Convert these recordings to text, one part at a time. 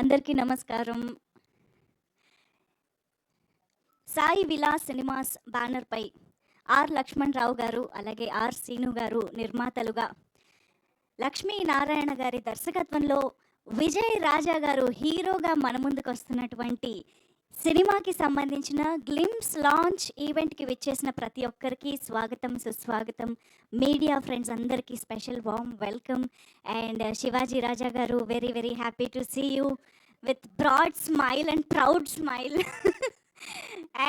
అందరికీ నమస్కారం. సాయి విలాస్ సినిమాస్ బ్యానర్‌పై ఆర్. లక్ష్మణరావు గారు, అలాగే ఆర్. శ్రీను గారు నిర్మాతలుగా, లక్ష్మీనారాయణ గారి దర్శకత్వంలో విజయ్ రాజా గారు హీరోగా మన ముందుకొస్తున్నటువంటి సినిమాకి సంబంధించిన గ్లిమ్స్ లాంచ్ ఈవెంట్‌కి విచ్చేసిన ప్రతి ఒక్కరికి స్వాగతం, సుస్వాగతం. మీడియా ఫ్రెండ్స్ అందరికీ special warm welcome. And Shivaji Raja గారు, very very happy to see you with broad smile and proud smile.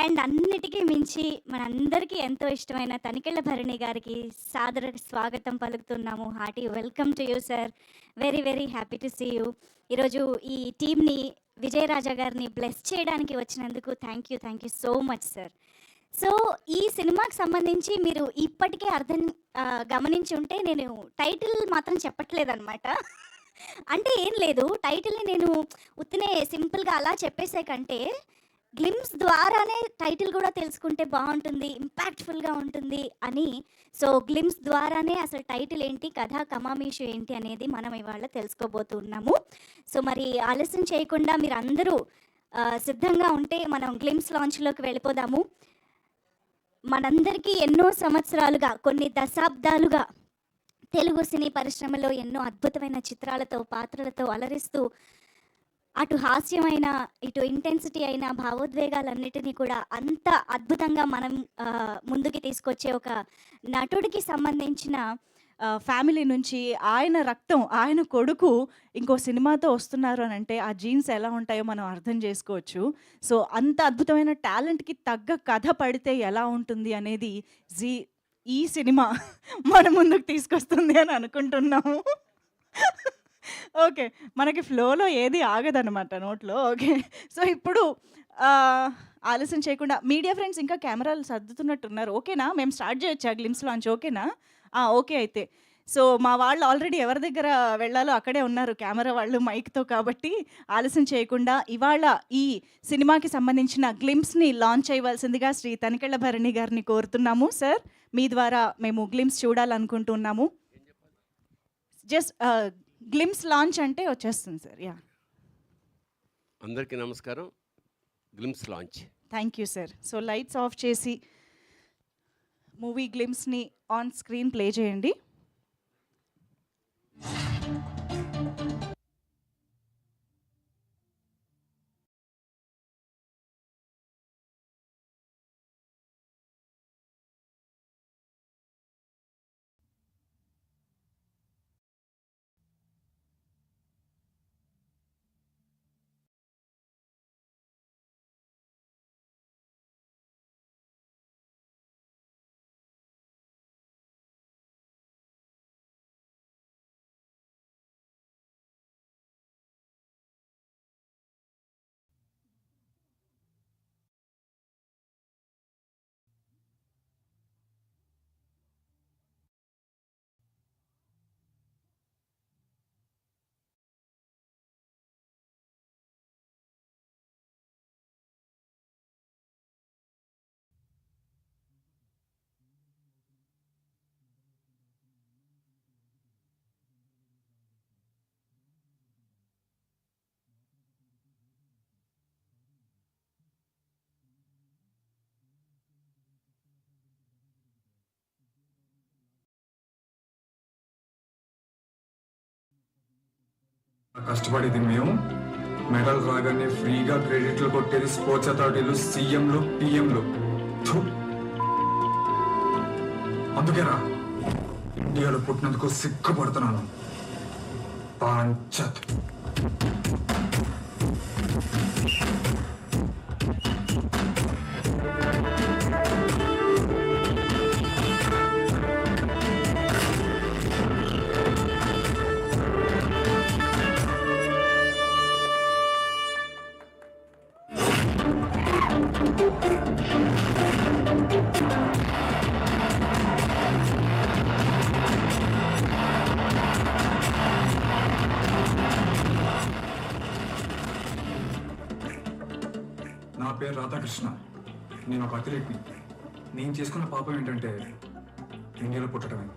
And అన్నిటికీ మించి మనందరికీ ఎంతో ఇష్టమైన తనికెళ్ళ భరణి గారికి సాదర స్వాగతం పలుకుతున్నాము. Hearty welcome to you sir. Very very happy to see you. ఈరోజు ఈ టీమ్‌ని విజయరాజా గారిని బ్లెస్ చేయడానికి వచ్చినందుకు thank you so much sir. So ఈ సినిమాకి సంబంధించి మీరు ఇప్పటికే గమనించి ఉంటే నేను టైటిల్ మాత్రం చెప్పట్లేదన్నమాట. అంటే ఏం లేదు, టైటిల్‌ని నేను ఉత్తినే సింపుల్‌గా అలా చెప్పేసే కంటే గ్లిమ్స్ ద్వారానే టైటిల్ కూడా తెలుసుకుంటే బాగుంటుంది, ఇంపాక్ట్‌ఫుల్‌గా ఉంటుంది అని. సో గ్లిమ్స్ ద్వారానే అసలు టైటిల్ ఏంటి, కథ కమామీషు ఏంటి అనేది మనం ఇవాళ తెలుసుకోబోతున్నాము. సో మరి ఆలస్యం చేయకుండా మీరు అందరూ సిద్ధంగా ఉంటే మనం గ్లిమ్స్ లాంచ్‌లోకి వెళ్ళిపోదాము. మనందరికీ ఎన్నో సంవత్సరాలుగా, కొన్ని దశాబ్దాలుగా తెలుగు సినీ పరిశ్రమలో ఎన్నో అద్భుతమైన చిత్రాలతో, పాత్రలతో అలరిస్తూ అటు హాస్యమైన, ఇటు ఇంటెన్సిటీ అయిన భావోద్వేగాలన్నిటినీ కూడా అంత అద్భుతంగా మనం ముందుకి తీసుకొచ్చే ఒక నటుడికి సంబంధించిన ఫ్యామిలీ నుంచి ఆయన రక్తం, ఆయన కొడుకు ఇంకో సినిమాతో వస్తున్నారు అని అంటే ఆ జీన్స్ ఎలా ఉంటాయో మనం అర్థం చేసుకోవచ్చు. సో అంత అద్భుతమైన టాలెంట్‌కి తగ్గ కథ పడితే ఎలా ఉంటుంది అనేది ఈ సినిమా మన ముందుకు తీసుకొస్తుంది అని అనుకుంటున్నాము. ఓకే. మనకి ఫ్లోలో ఏది ఆగదనమాట నోట్లో. ఓకే. సో ఇప్పుడు ఆలస్యం చేయకుండా మీడియా ఫ్రెండ్స్ ఇంకా కెమెరాలు సర్దుతున్నట్టున్నారు. ఓకేనా? మేము స్టార్ట్ చేయొచ్చా గ్లిమ్స్ లాంచ్? ఓకేనా? ఓకే అయితే. సో మా వాళ్ళు ఆల్రెడీ ఎవరి దగ్గర వెళ్ళాలో అక్కడే ఉన్నారు, కెమెరా వాళ్ళు మైక్‌తో. కాబట్టి ఆలస్యం చేయకుండా ఇవాళ ఈ సినిమాకి సంబంధించిన గ్లిమ్స్‌ని లాంచ్ చేయవలసిందిగా శ్రీ తనికెళ్ళ భరణి గారిని కోరుతున్నాము. సార్, మీ ద్వారా మేము గ్లిమ్స్ చూడాలనుకుంటున్నాము. జస్ట్ గ్లిమ్స్ లాంచ్ అంటే వచ్చేస్తుంది సార్. యా, అందరికీ నమస్కారం. Glimpse launch. Thank you sir. So lights off చేసి మూవీ గ్లిమ్స్ని ఆన్ స్క్రీన్ ప్లే చేయండి. కష్టపడేది మేము, మెడల్ రాగానే ఫ్రీగా క్రెడిట్లు కొట్టేది స్పోర్ట్స్ అథారిటీలు, సీఎంలు, పిఎంలు. అందుకేరా ఇండియాలో పుట్టినందుకు సిగ్గుపడుతున్నాను. పాంచత్ నా పేరు రాధాకృష్ణ. నేను ఒక అథ్లెట్ని. నేను చేసుకున్న పాపం ఏంటంటే ఇండియాలో పుట్టడమే.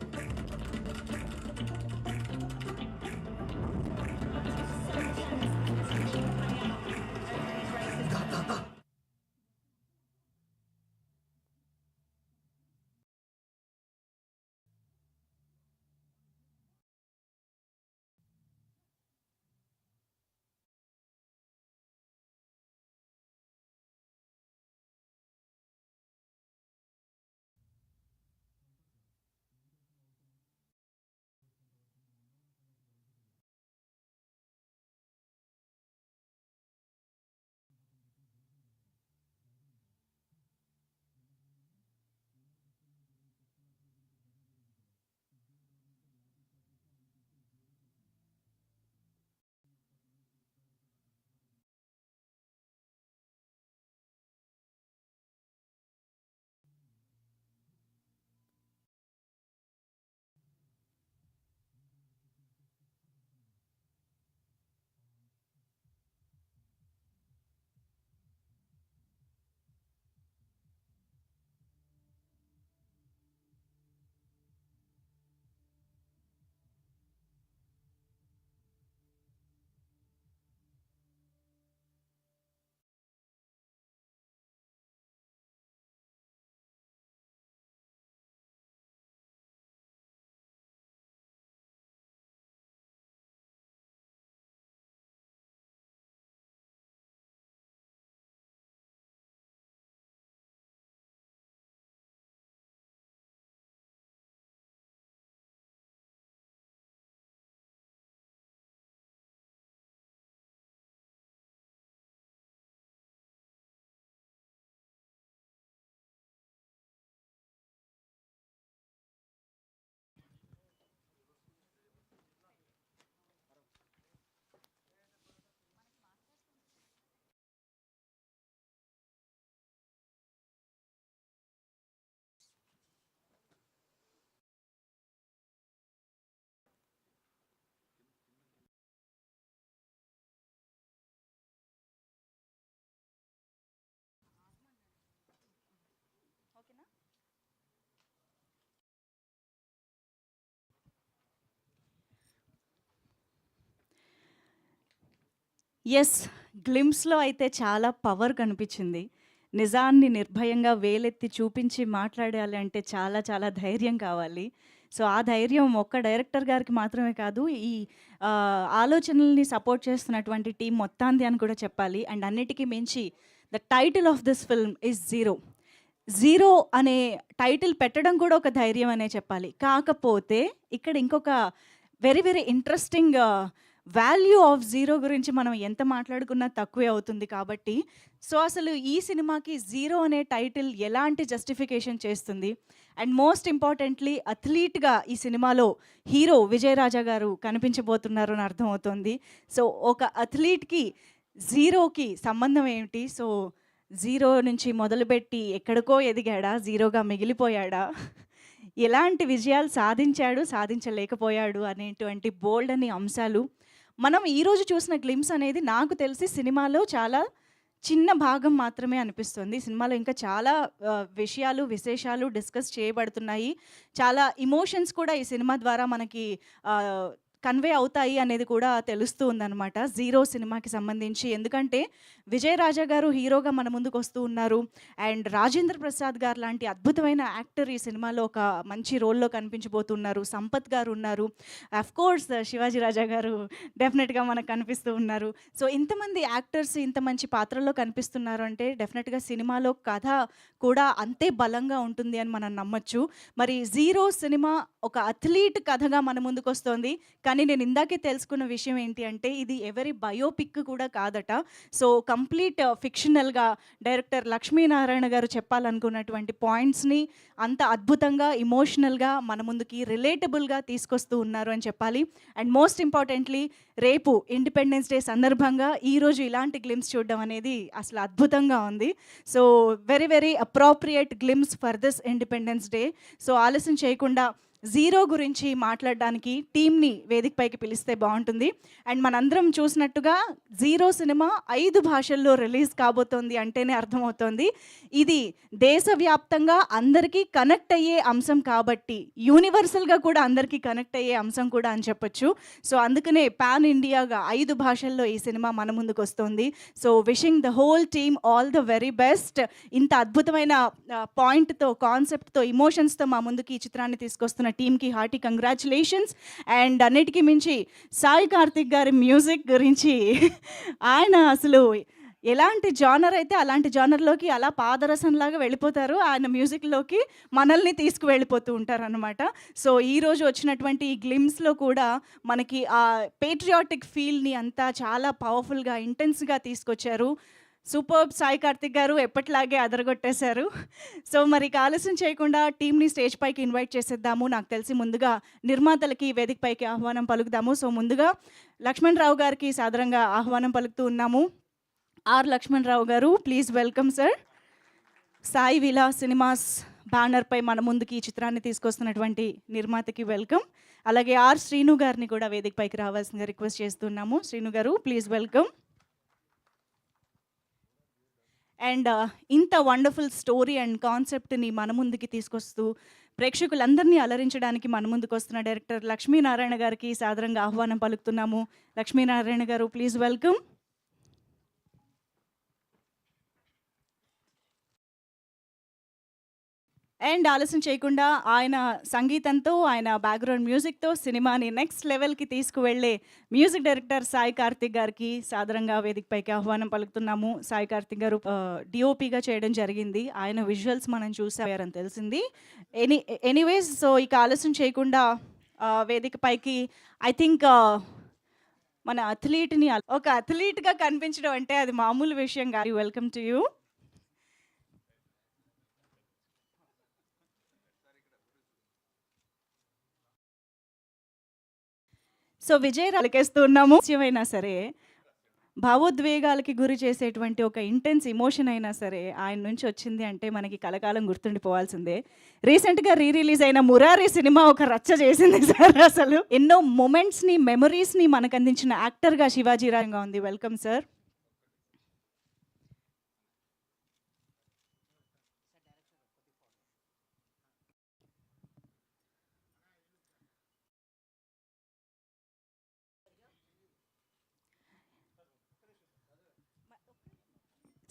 యెస్. గ్లిమ్స్‌లో అయితే చాలా పవర్ కనిపించింది. నిజాన్ని నిర్భయంగా వేలెత్తి చూపించి మాట్లాడాలి అంటే చాలా చాలా ధైర్యం కావాలి. సో, ఆ ధైర్యం ఒక్క డైరెక్టర్ గారికి మాత్రమే కాదు, ఈ ఆలోచనల్ని సపోర్ట్ చేస్తున్నటువంటి టీమ్ మొత్తాంది అని కూడా చెప్పాలి. అండ్ అన్నిటికి మించి the title of this film is 'zero'. 'Zero' అనే టైటిల్ పెట్టడం కూడా ఒక ధైర్యం అనే చెప్పాలి. కాకపోతే ఇక్కడ ఇంకొక very very interesting value of 'zero' గురించి మనం ఎంత మాట్లాడుకున్నా తక్కువే అవుతుంది కాబట్టి, సో అసలు ఈ సినిమాకి 'జీరో' అనే టైటిల్ ఎలాంటి జస్టిఫికేషన్ చేస్తుంది? అండ్ మోస్ట్ ఇంపార్టెంట్లీ అథ్లీట్‌గా ఈ సినిమాలో హీరో విజయ్ రాజా గారు కనిపించబోతున్నారు అని అర్థమవుతోంది. సో ఒక అథ్లీట్‌కి 'జీరోకి' సంబంధం ఏమిటి? సో 0 నుంచి మొదలుపెట్టి ఎక్కడికో ఎదిగాడా? 0గా మిగిలిపోయాడా? ఎలాంటి విజయాలు సాధించాడు, సాధించలేకపోయాడు అనేటువంటి బోల్డ్ అనే అంశాలు మనం ఈరోజు చూసిన గ్లిమ్స్ అనేది నాకు తెలిసి సినిమాలో చాలా చిన్న భాగం మాత్రమే అనిపిస్తుంది. సినిమాలో ఇంకా చాలా విషయాలు, విశేషాలు డిస్కస్ చేయబడుతున్నాయి. చాలా ఎమోషన్స్ కూడా ఈ సినిమా ద్వారా మనకి కన్వే అవుతాయి అనేది కూడా తెలుస్తూ ఉందన్నమాట 'జీరో' సినిమాకి సంబంధించి. ఎందుకంటే విజయ్ రాజా గారు హీరోగా మన ముందుకు వస్తూ ఉన్నారు. అండ్ రాజేంద్ర ప్రసాద్ గారు లాంటి అద్భుతమైన యాక్టర్ ఈ సినిమాలో ఒక మంచి రోల్లో కనిపించబోతున్నారు. సంపత్ గారు ఉన్నారు. అఫ్కోర్స్ శివాజీ రాజా గారు డెఫినెట్గా మనకు కనిపిస్తూ ఉన్నారు. సో ఇంతమంది యాక్టర్స్ ఇంత మంచి పాత్రల్లో కనిపిస్తున్నారు అంటే డెఫినెట్గా సినిమాలో కథ కూడా అంతే బలంగా ఉంటుంది అని మనం నమ్మొచ్చు. మరి 'జీరో' సినిమా ఒక అథ్లీట్ కథగా మన ముందుకు వస్తోంది. కానీ నేను ఇందాకే తెలుసుకున్న విషయం ఏంటి అంటే ఇది ఎవరి బయోపిక్ కూడా కాదట. సో కంప్లీట్ ఫిక్షనల్గా డైరెక్టర్ లక్ష్మీనారాయణ గారు చెప్పాలనుకున్నటువంటి పాయింట్స్ని అంత అద్భుతంగా, ఎమోషనల్గా మన ముందుకి రిలేటబుల్గా తీసుకొస్తూ ఉన్నారు అని చెప్పాలి. అండ్ మోస్ట్ ఇంపార్టెంట్లీ రేపు ఇండిపెండెన్స్ డే సందర్భంగా ఈరోజు ఇలాంటి గ్లిమ్స్ చూడడం అనేది అసలు అద్భుతంగా ఉంది. So very very appropriate glimpse for this independence day. So ఆలస్యం చేయకుండా 'జీరో' గురించి మాట్లాడడానికి టీమ్‌ని వేదికపైకి పిలిస్తే బాగుంటుంది. అండ్ మనందరం చూసినట్టుగా 'జీరో' సినిమా 5 భాషల్లో రిలీజ్ కాబోతోంది అంటేనే అర్థమవుతోంది. ఇది దేశవ్యాప్తంగా అందరికీ కనెక్ట్ అయ్యే అంశం కాబట్టి, యూనివర్సల్గా కూడా అందరికీ కనెక్ట్ అయ్యే అంశం కూడా అని చెప్పొచ్చు. సో అందుకనే పాన్ ఇండియాగా 5 భాషల్లో ఈ సినిమా మన ముందుకు వస్తుంది. So wishing the whole team all the very best. ఇంత అద్భుతమైన పాయింట్తో, కాన్సెప్ట్తో, ఎమోషన్స్తో మా ముందుకి ఈ చిత్రాన్ని తీసుకొస్తున్న టీమ్కి హార్టీ కంగ్రాచులేషన్స్. అండ్ అన్నిటికీ మించి సాయి కార్తిక్ గారి మ్యూజిక్ గురించి ఆయన అసలు ఎలాంటి జానర్ అయితే అలాంటి జానర్లోకి అలా పాదరసంలాగా వెళ్ళిపోతారు. ఆయన మ్యూజిక్లోకి మనల్ని తీసుకువెళ్ళిపోతూ ఉంటారనమాట. సో ఈరోజు వచ్చినటువంటి ఈ గ్లిమ్స్లో కూడా మనకి ఆ పేట్రియాటిక్ ఫీల్ని అంతా చాలా పవర్ఫుల్గా, ఇంటెన్స్గా తీసుకొచ్చారు. సూపర్బ్ సాయి కార్తిక్ గారు ఎప్పటిలాగే అదరగొట్టేశారు. సో మరి ఆలస్యం చేయకుండా టీమ్ని స్టేజ్ పైకి ఇన్వైట్ చేసేద్దాము. నాకు తెలిసి ముందుగా నిర్మాతలకి వేదిక పైకి ఆహ్వానం పలుకుదాము. సో ముందుగా లక్ష్మణ్ రావు గారికి సాదరంగా ఆహ్వానం పలుకుతూ ఉన్నాము. ఆర్ లక్ష్మణ్ రావు గారు, please welcome sir. Sai Vilas cinemas బ్యానర్పై మన ముందుకి ఈ చిత్రాన్ని తీసుకొస్తున్నటువంటి నిర్మాతకి వెల్కమ్. అలాగే ఆర్ శ్రీను గారిని కూడా వేదిక పైకి రావాల్సిందిగా రిక్వెస్ట్ చేస్తున్నాము. శ్రీను గారు, ప్లీజ్ వెల్కమ్. అండ్ ఇంత వండర్ఫుల్ స్టోరీ అండ్ కాన్సెప్ట్ని మన ముందుకి తీసుకొస్తూ ప్రేక్షకులందరినీ అలరించడానికి మన ముందుకు వస్తున్న డైరెక్టర్ లక్ష్మీనారాయణ గారికి సాదరంగా ఆహ్వానం పలుకుతున్నాము. లక్ష్మీనారాయణ గారు, ప్లీజ్ వెల్కమ్. అండ్ ఆలస్యం చేయకుండా ఆయన సంగీతంతో, ఆయన బ్యాక్గ్రౌండ్ మ్యూజిక్తో సినిమాని నెక్స్ట్ లెవెల్కి తీసుకువెళ్ళే మ్యూజిక్ డైరెక్టర్ సాయి కార్తిక్ గారికి సాదరంగా వేదికపైకి ఆహ్వానం పలుకుతున్నాము. సాయి కార్తిక్ గారు డిఓపిగా చేయడం జరిగింది. ఆయన విజువల్స్ మనం చూసారని తెలిసింది. ఎనీవేస్, సో ఇక ఆలస్యం చేయకుండా వేదికపైకి ఐ థింక్ మన అథ్లీట్ని ఒక అథ్లీట్గా కనిపించడం అంటే అది మామూలు విషయం కాదు. Welcome to you. So Vijay అలకేస్తూ ఉన్నాము. ఏమైనా సరే భావోద్వేగాలకి గురి చేసేటువంటి ఒక ఇంటెన్స్ ఎమోషన్ అయినా సరే ఆయన నుంచి వచ్చింది అంటే మనకి కలకాలం గుర్తుండిపోవాల్సిందే. రీసెంట్గా రిలీజ్ అయిన మురారి సినిమా ఒక రచ్చ చేసింది సార్. అసలు ఎన్నో మొమెంట్స్ని, మెమరీస్ని మనకు అందించిన యాక్టర్గా శివాజీ రాజంగా ఉంది. Welcome sir.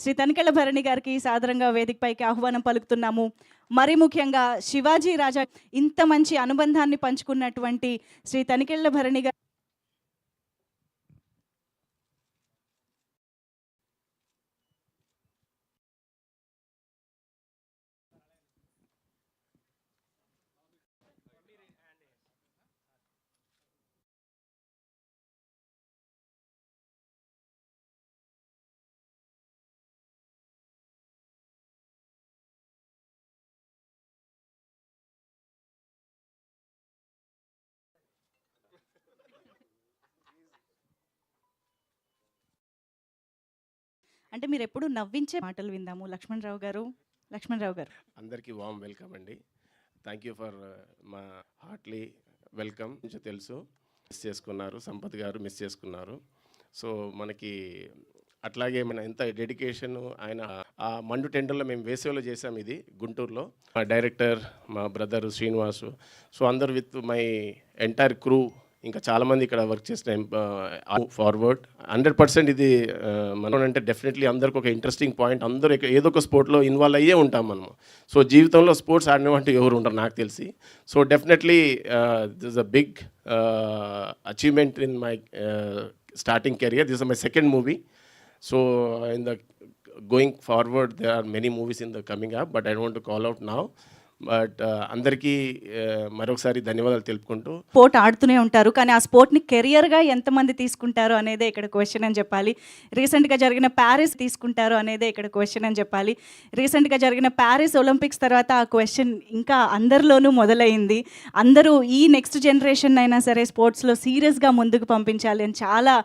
శ్రీ తనికెళ్ళ భరణి గారికి సాదరంగా వేదికపైకి ఆహ్వానం పలుకుతున్నాము. మరి ముఖ్యంగా శివాజీ రాజా ఇంత మంచి అనుబంధాన్ని పంచుకున్నటువంటి శ్రీ తనికెళ్ళ భరణి గారు అంటే మీరు ఎప్పుడు నవ్వించే మాటలు విందాము. లక్ష్మణరావు గారు. అందరికీ వామ్ వెల్కమ్ అండి. థ్యాంక్ యూ ఫర్ మా హార్ట్లీ వెల్కమ్. కొంచెం తెలుసు మిస్ చేసుకున్నారు, సంపత్ గారు మిస్ చేసుకున్నారు. సో మనకి అట్లాగే మన ఎంత డెడికేషన్ ఆయన ఆ మండు టెండర్లో మేము వేసవిలో చేసాం, ఇది గుంటూరులో. మా డైరెక్టర్, మా బ్రదర్ శ్రీనివాసు, సో అందరు విత్ మై ఎంటైర్ క్రూ, ఇంకా చాలామంది ఇక్కడ వర్క్ చేసిన ఫార్వర్డ్ 100%. ఇది మనం అంటే డెఫినెట్లీ అందరికి ఒక ఇంట్రెస్టింగ్ పాయింట్. అందరూ ఏదో ఒక స్పోర్ట్లో ఇన్వాల్వ్ అయ్యే ఉంటాం మనము. సో జీవితంలో స్పోర్ట్స్ ఆడినవంటూ ఎవరు ఉండరు నాకు తెలిసి. So definitely this a big achievement in my starting career. This is my second movie. So in the going forward, there are many movies in the coming up, but I don't want to call out now. But అందరికీ మరొకసారి ధన్యవాదాలు తెలుపుకుంటూ. Sport ఆడుతూనే ఉంటారు, కానీ ఆ స్పోర్ట్ని కెరియర్గా ఎంతమంది తీసుకుంటారు అనేదే ఇక్కడ క్వశ్చన్ అని చెప్పాలి. రీసెంట్గా జరిగిన ప్యారిస్ తీసుకుంటారు అనేదే ఇక్కడ క్వశ్చన్ అని చెప్పాలి. రీసెంట్గా జరిగిన ప్యారిస్ ఒలింపిక్స్ తర్వాత ఆ క్వశ్చన్ ఇంకా అందరిలోనూ మొదలైంది. అందరూ ఈ నెక్స్ట్ జనరేషన్ అయినా సరే స్పోర్ట్స్లో సీరియస్గా ముందుకు పంపించాలి అని చాలా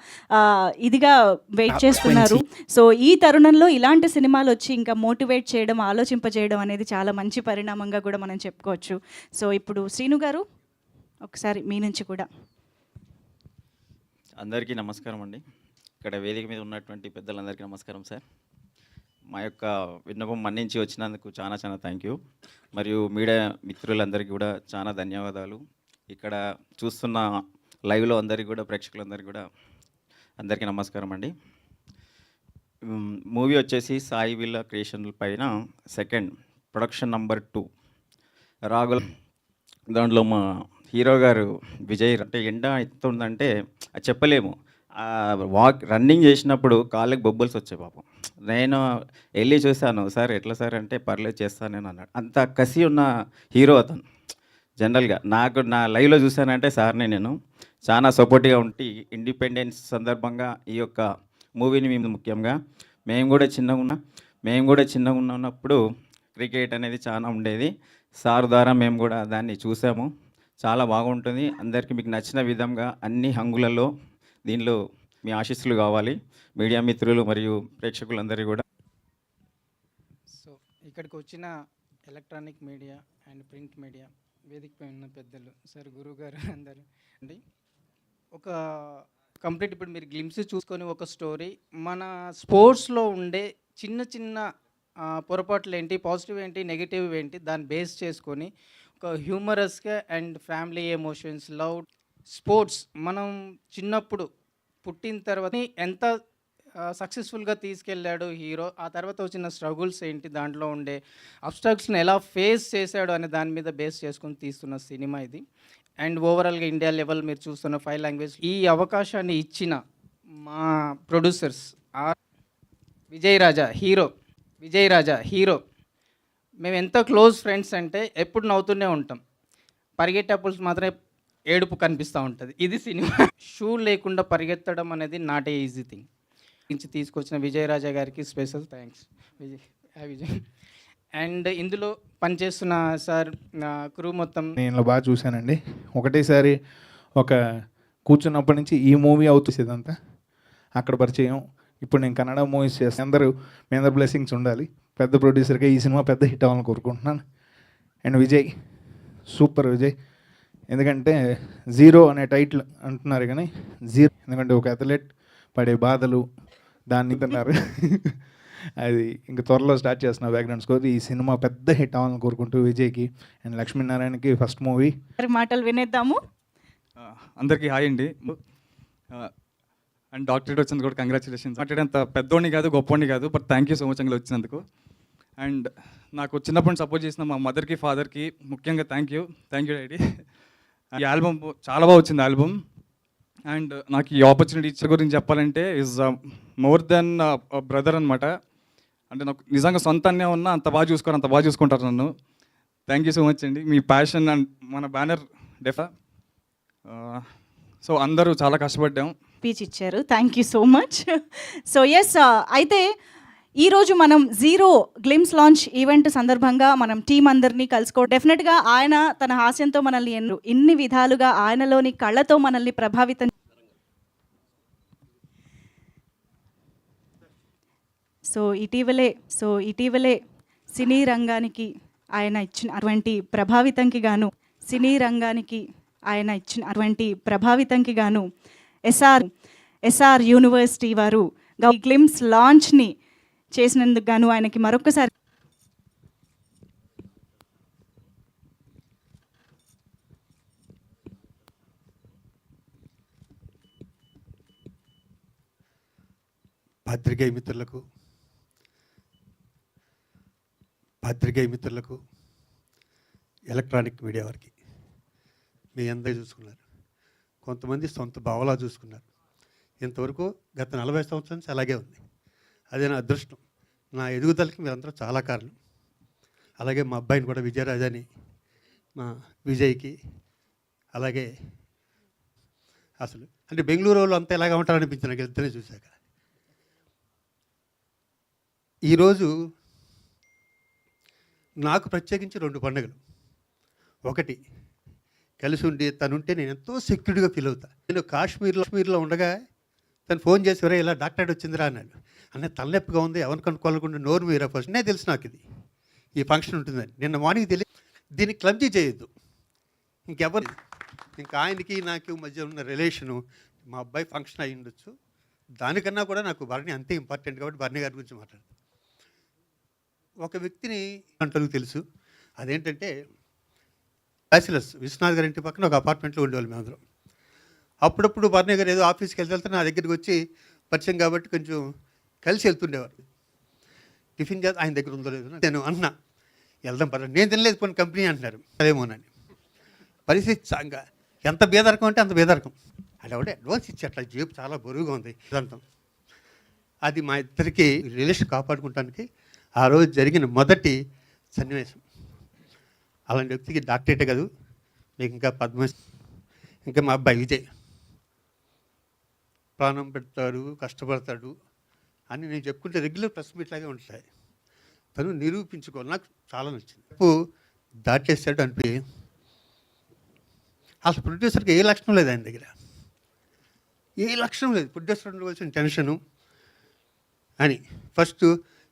ఇదిగా వెయిట్ చేస్తున్నారు. సో ఈ తరుణంలో ఇలాంటి సినిమాలు వచ్చి ఇంకా మోటివేట్ చేయడం, ఆలోచింపజేయడం అనేది చాలా మంచి పరిణామంగా కూడా మనం చెప్పుకోవచ్చు. సో ఇప్పుడు శ్రీను గారు ఒకసారి మీ నుంచి కూడా. అందరికీ నమస్కారం అండి. ఇక్కడ వేదిక మీద ఉన్నటువంటి పెద్దలందరికీ నమస్కారం సార్. మా యొక్క విన్నపం మన్నించి వచ్చినందుకు చాలా చాలా థ్యాంక్ యూ. మరియు మీడియా మిత్రులందరికీ కూడా చాలా ధన్యవాదాలు. ఇక్కడ చూస్తున్న లైవ్లో అందరికీ కూడా, ప్రేక్షకులందరికీ కూడా అందరికీ నమస్కారం అండి. మూవీ వచ్చేసి సాయి విల్లా క్రియేషన్ల పైన సెకండ్ ప్రొడక్షన్ నంబర్ 2 రాగుల. దాంట్లో మా హీరో గారు విజయ్. అంటే ఎండ ఎంత ఉందంటే అది చెప్పలేము. రన్నింగ్ చేసినప్పుడు కాళ్ళకి బొబ్బల్స్ వచ్చాయి పాపం. నేను వెళ్ళి చూశాను, సార్ ఎట్లా సార్ అంటే పర్లేదు చేస్తాను నేను అన్నాడు. అంత కసి ఉన్న హీరో అతను. జనరల్గా నా లైవ్లో చూశానంటే సార్ని నేను చాలా సపోర్ట్గా ఉండి, ఇండిపెండెన్స్ సందర్భంగా ఈ యొక్క మూవీని మేము ముఖ్యంగా మేము కూడా చిన్నగా ఉన్నప్పుడు క్రికెట్ అనేది చాలా ఉండేది. సార్ ద్వారా మేము కూడా దాన్ని చూసాము. చాలా బాగుంటుంది. అందరికీ మీకు నచ్చిన విధంగా అన్ని హంగులలో దీనిలో మీ ఆశీస్సులు కావాలి మీడియా మిత్రులు మరియు ప్రేక్షకులందరూ కూడా. సో ఇక్కడికి వచ్చిన electronic media and print media, వేదికపై ఉన్న పెద్దలు, సార్ గురువు గారు అందరూ అండి. ఒక కంప్లీట్ ఇప్పుడు మీరు గ్లిమ్స్ చూసుకొని ఒక స్టోరీ మన స్పోర్ట్స్లో ఉండే చిన్న చిన్న పొరపాట్లు ఏంటి, పాజిటివ్ ఏంటి, నెగిటివ్ ఏంటి, దాన్ని బేస్ చేసుకొని ఒక హ్యూమరస్గా and family emotions, love, sports మనం చిన్నప్పుడు పుట్టిన తర్వాత ఎంత సక్సెస్ఫుల్గా తీసుకెళ్ళాడు హీరో, ఆ తర్వాత వచ్చిన స్ట్రగుల్స్ ఏంటి, దాంట్లో ఉండే అబ్స్టాక్ల్స్ని ఎలా ఫేస్ చేశాడు అనే దాని మీద బేస్ చేసుకొని తీస్తున్న సినిమా ఇది. అండ్ ఓవరాల్గా ఇండియా లెవెల్ మీరు చూస్తున్న 5 లాంగ్వేజ్. ఈ అవకాశాన్ని ఇచ్చిన మా ప్రొడ్యూసర్స్ విజయ్ రాజా హీరో మేము ఎంత క్లోజ్ ఫ్రెండ్స్ అంటే ఎప్పుడు నవ్వుతూనే ఉంటాం. పరిగెట్టేప్పుడు మాత్రమే ఏడుపు కనిపిస్తూ ఉంటుంది. ఇది సినిమా. షూ లేకుండా పరిగెత్తడం అనేది నాట్ ఏ ఈజీ థింగ్. నుంచి తీసుకొచ్చిన విజయ్ రాజా గారికి స్పెషల్ థ్యాంక్స్. విజయ్ అండ్ ఇందులో పనిచేస్తున్న సార్ క్రూ మొత్తం నేను బాగా చూశానండి. ఒకటేసారి ఒక కూర్చున్నప్పటి నుంచి ఈ మూవీ అవుతుంది ఇదంతా అక్కడ పరిచయం. ఇప్పుడు నేను కన్నడ మూవీస్ చేస్తాను. మీ అందరు బ్లెస్సింగ్స్ ఉండాలి. పెద్ద ప్రొడ్యూసర్గా ఈ సినిమా పెద్ద హిట్ అవ్వాలని కోరుకుంటున్నాను. And Vijay, super Vijay. ఎందుకంటే జీరో అనే టైటిల్ అంటున్నారు కానీ జీరో, ఎందుకంటే ఒక అథ్లెట్ పడే బాధలు దాన్ని తిన్నారు. అది ఇంకా త్వరలో స్టార్ట్ చేస్తున్నా బ్యాక్గ్రౌండ్ స్కోర్. ఈ సినిమా పెద్ద హిట్ అవ్వాలని కోరుకుంటూ విజయ్కి అండ్ లక్ష్మీనారాయణకి ఫస్ట్ మూవీ మాటలు వినేద్దాము. అందరికీ హాయ్ అండి. అండ్ డాక్టరేట్ వచ్చినందుకు కూడా కంగ్రాచులేషన్స్. డాక్టరేట్ అంత పెద్దోడిని కాదు, గొప్పోడిని కాదు, but thank you so much అండి వచ్చినందుకు. అండ్ నాకు చిన్నప్పటి నుంచి సపోర్ట్ చేసిన మా మదర్కి, ఫాదర్కి ముఖ్యంగా థ్యాంక్ యూ డాడీ. ఈ ఆల్బమ్ చాలా బాగా వచ్చింది ఆల్బమ్. అండ్ నాకు ఈ ఆపర్చునిటీ ఇచ్చే గురించి చెప్పాలంటే ఈజ్ మోర్ దెన్ బ్రదర్ అనమాట. అంటే నాకు నిజంగా సొంత అన్నే ఉన్నా అంత బాగా చూసుకుంటారు నన్ను. థ్యాంక్ యూ సో మచ్ అండి. మీ ప్యాషన్ అండ్ మన బ్యానర్ డెఫా. సో అందరూ చాలా కష్టపడ్డాం. స్పీచ్ ఇచ్చారు, thank you so much. So yes, అయితే ఈరోజు మనం జీరో గ్లిమ్స్ లాంచ్ ఈవెంట్ సందర్భంగా మనం టీం అందరినీ కలుసుకో. డెఫినెట్గా ఆయన తన హాస్యంతో మనల్ని ఇన్ని విధాలుగా ఆయనలోని కళ్ళతో మనల్ని ప్రభావితం. సో ఇటీవలే సినీ రంగానికి ఆయన ఇచ్చిన అటువంటి ప్రభావితంకి గాను ఎస్ఆర్ యూనివర్సిటీ వారు గ్లిమ్స్ లాంచ్ని చేసినందుకు గాను ఆయనకి మరొకసారి పాత్రికేయ మిత్రులకు ఎలక్ట్రానిక్ మీడియా వారికి మీ అందరూ చూసుకున్నారు. కొంతమంది సొంత భావలా చూసుకున్నారు. ఇంతవరకు గత 40 సంవత్సరాల నుంచి అలాగే ఉంది. అదే నా అదృష్టం. నా ఎదుగుదలకి మీరందరూ చాలా కారణం. అలాగే మా అబ్బాయిని కూడా విజయరాజని, మా విజయ్కి, అలాగే అసలు అంటే బెంగళూరు వాళ్ళు అంతా ఎలాగా ఉంటారనిపించింది నాకు ఇద్దరిని చూశాక. ఈరోజు నాకు ప్రత్యేకించి 2 పండుగలు. ఒకటి కలిసి ఉండి తనుంటే నేను ఎంతో సెక్యూర్డ్గా ఫీల్ అవుతా. నేను కాశ్మీర్లో ఉండగా తను ఫోన్ చేసి వరే ఇలా డాక్టరేట్ వచ్చిందిరా అన్నాడు. అన్న తలనొప్పిగా ఉంది, ఎవరిని కనుక్కోకుండా నోరు మీరా ఫస్ట్. నేను తెలుసు నాకు ఈ ఫంక్షన్ ఉంటుందని. నిన్న మార్నింగ్ తెలియదు. దీన్ని క్లబ్జీ చేయొద్దు. ఇంకెవరు ఇంకా ఆయనకి నాకు మధ్య ఉన్న రిలేషను మా అబ్బాయి ఫంక్షన్ అయ్యి ఉండొచ్చు. దానికన్నా కూడా నాకు భరణి అంతే ఇంపార్టెంట్ కాబట్టి భరణి గారి గురించి మాట్లాడతాను. ఒక వ్యక్తిని అంటూ తెలుసు. అదేంటంటే బ్యాచిలర్స్ విశ్వనాథ్ గారి ఇంటి పక్కన ఒక అపార్ట్మెంట్లో ఉండేవాళ్ళు మేమందరం. అప్పుడప్పుడు భరణి గారు ఏదో ఆఫీస్కి వెళ్తే నా దగ్గరికి వచ్చి పరిచయం కాబట్టి కొంచెం కలిసి వెళ్తుండేవారు. టిఫిన్ చేస్తే ఆయన దగ్గర ఉందో లేదో నేను అన్నా వెళ్దాం పర్లేదు. నేను తినలేదు కొన్ని కంపెనీ అంటున్నారు అదేమోనని. పరిస్థితి సాంగా ఎంత బేదరకం అంటే అంత బేదరకం. అది ఒకటే అడ్వాన్స్ ఇచ్చి అట్లా జేబు చాలా బరువుగా ఉంది ఇదంతా. అది మా ఇద్దరికి రిలేషన్ కాపాడుకోవడానికి ఆ రోజు జరిగిన మొదటి సన్నివేశం. అలాంటి వ్యక్తికి డాక్టరేటే కాదు, మీకు ఇంకా ఇంకా మా అబ్బాయి విజయ్ ప్రాణం పెడతాడు, కష్టపడతాడు అని నేను చెప్పుకుంటే రెగ్యులర్ ప్రెస్ మీట్ లాగే ఉంటాయి. తను నిరూపించుకోవాలి. నాకు చాలా నచ్చింది. దాటేస్తాడు అనిపి అసలు ప్రొడ్యూసర్కి ఏ లక్షణం లేదు ఆయన దగ్గర, ఏ లక్షణం లేదు. ప్రొడ్యూసర్ ఉండవలసిన టెన్షను అని ఫస్ట్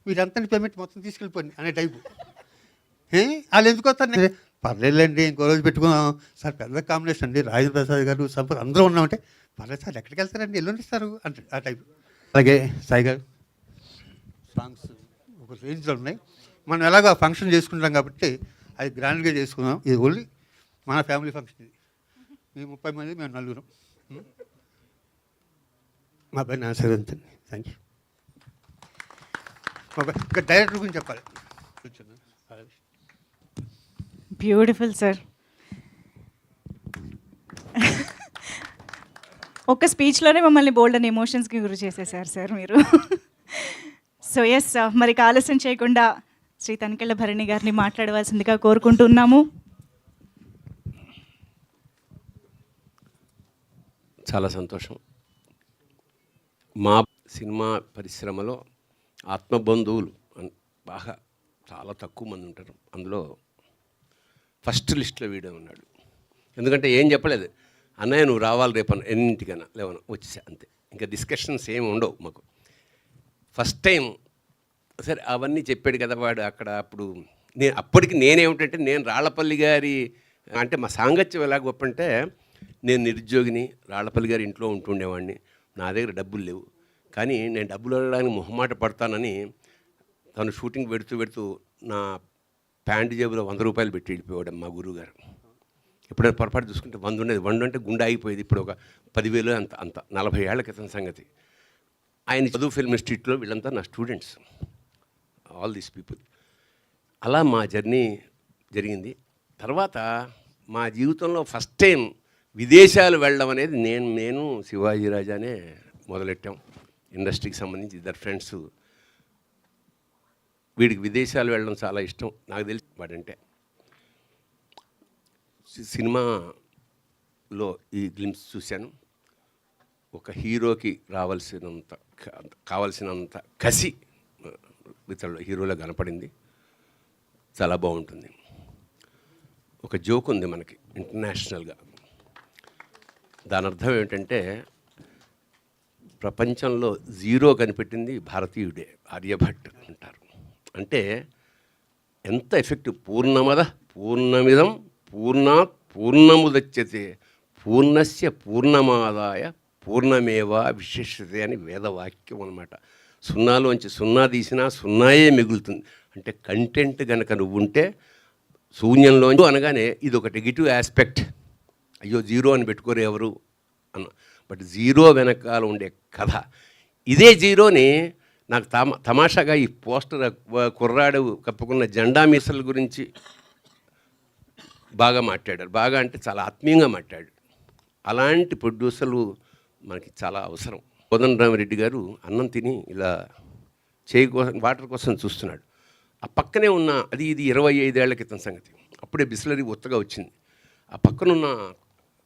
వీరంతా పేమెంట్ మొత్తం తీసుకెళ్ళిపోయింది అనే టైపు. వాళ్ళు ఎందుకు వస్తారు? పర్లేదులేండి ఇంకో రోజు పెట్టుకున్నాం సార్, పెద్ద కాంబినేషన్ అండి, రాజేంద్ర ప్రసాద్ గారు సంపత్ అందరూ ఉన్నామంటే పర్లేదు సార్ ఎక్కడికి వెళ్తారండి, ఎల్లుండి ఇస్తారు అంటే ఆ టైపు. అలాగే సాయి గారు సాంగ్స్ ఒక రేంజ్లో ఉన్నాయి. మనం ఎలాగో ఫంక్షన్ చేసుకుంటాం కాబట్టి అది గ్రాండ్గా చేసుకుందాం. ఇది ఓన్లీ మన ఫ్యామిలీ ఫంక్షన్. ఇది మీ 30 మంది, మేము 4. మా అబ్బాయిని ఆశీర్వదించండి. Thank you. ఇంకా డైరెక్టర్ గురించి చెప్పాలి. Beautiful sir. ఒక్క స్పీచ్లోనే మమ్మల్ని బోల్డ్ అండ్ ఎమోషన్స్కి గురి చేసేసారు సార్ మీరు. సో ఎస్, మరి ఆలస్యం చేయకుండా శ్రీ తనికెళ్ళ భరణి గారిని మాట్లాడవలసిందిగా కోరుకుంటున్నాము. చాలా సంతోషం. మా సినిమా పరిశ్రమలో ఆత్మబంధువులు బాగా చాలా తక్కువ మంది ఉంటారు. అందులో ఫస్ట్ లిస్ట్లో వీడే ఉన్నాడు. ఎందుకంటే ఏం చెప్పలేదు, అన్నయ్య నువ్వు రావాలి రేపు ఎన్నింటికైనా 11 వచ్చేసా అంతే. ఇంకా డిస్కషన్స్ ఏమి ఉండవు మాకు. ఫస్ట్ టైం సరే అవన్నీ చెప్పాడు కదా వాడు అక్కడ. అప్పుడు అప్పటికి నేనేమిటంటే నేను రాళ్లపల్లి గారి అంటే మా సాంగత్యం ఎలా గొప్ప అంటే, నేను నిరుద్యోగిని, రాళ్లపల్లి గారి ఇంట్లో ఉంటుండేవాడిని, నా దగ్గర డబ్బులు లేవు, కానీ నేను డబ్బులు అడగడానికి మొహమాట పడతానని తను షూటింగ్ పెడుతూ నా ప్యాంటు జేబులో 100 రూపాయలు పెట్టి వెళ్ళిపోయాడు మా గురువుగారు. ఎప్పుడైనా పొరపాటు చూసుకుంటే 100 ఉండేది. 100 అంటే గుండె ఆగిపోయేది. ఇప్పుడు ఒక 10,000 అంత 40 ఏళ్ల క్రితం సంగతి. ఆయన చదువు ఫిల్మ్ ఇన్స్టిట్యూట్లో వీళ్ళంతా నా స్టూడెంట్స్, ఆల్ దీస్ పీపుల్. అలా మా జర్నీ జరిగింది. తర్వాత మా జీవితంలో ఫస్ట్ టైం విదేశాలు వెళ్ళడం అనేది నేను శివాజీ రాజానే మొదలెట్టాం. ఇండస్ట్రీకి సంబంధించి ఇద్దరు ఫ్రెండ్స్. వీడికి విదేశాలు వెళ్ళడం చాలా ఇష్టం, నాకు తెలిసి వాడంటే. సినిమాలో ఈ గ్లిమ్స్ చూశాను. ఒక హీరోకి కావలసినంత కసి ఇతరులు హీరోలో కనపడింది. చాలా బాగుంటుంది. ఒక జోక్ ఉంది మనకి ఇంటర్నేషనల్గా. దాని అర్థం ఏమిటంటే ప్రపంచంలో జీరో కనిపెట్టింది భారతీయుడే, ఆర్యభట్ అంటారు. అంటే ఎంత ఎఫెక్టివ్. పూర్ణమద పూర్ణమిదం పూర్ణాత్ పూర్ణముదచ్యతే పూర్ణస్య పూర్ణమాదాయ పూర్ణమేవా విశిష్యతే అని వేదవాక్యం అన్నమాట. సున్నాలోంచి సున్నా తీసినా సున్నాయే మిగులుతుంది. అంటే కంటెంట్ కనుక నువ్వు ఉంటే శూన్యంలో అనగానే ఇది ఒక నెగిటివ్ ఆస్పెక్ట్. అయ్యో జీరో అని పెట్టుకోరు ఎవరు అన్న. బట్ జీరో వెనకాల ఉండే కథ ఇదే. జీరోని నాకు తమాషాగా ఈ పోస్టర్ కుర్రాడు కప్పుకున్న జెండా మీసల గురించి బాగా మాట్లాడారు. బాగా అంటే చాలా ఆత్మీయంగా మాట్లాడాడు. అలాంటి ప్రొడ్యూసర్లు మనకి చాలా అవసరం. కోదండరామిరెడ్డి గారు అన్నం తిని ఇలా చేయి కోసం వాటర్ కోసం చూస్తున్నాడు. ఆ పక్కనే ఉన్న ఇది 25 ఏళ్ల క్రితం సంగతి. అప్పుడే బిస్లరీ ఉత్తగా వచ్చింది. ఆ పక్కనున్న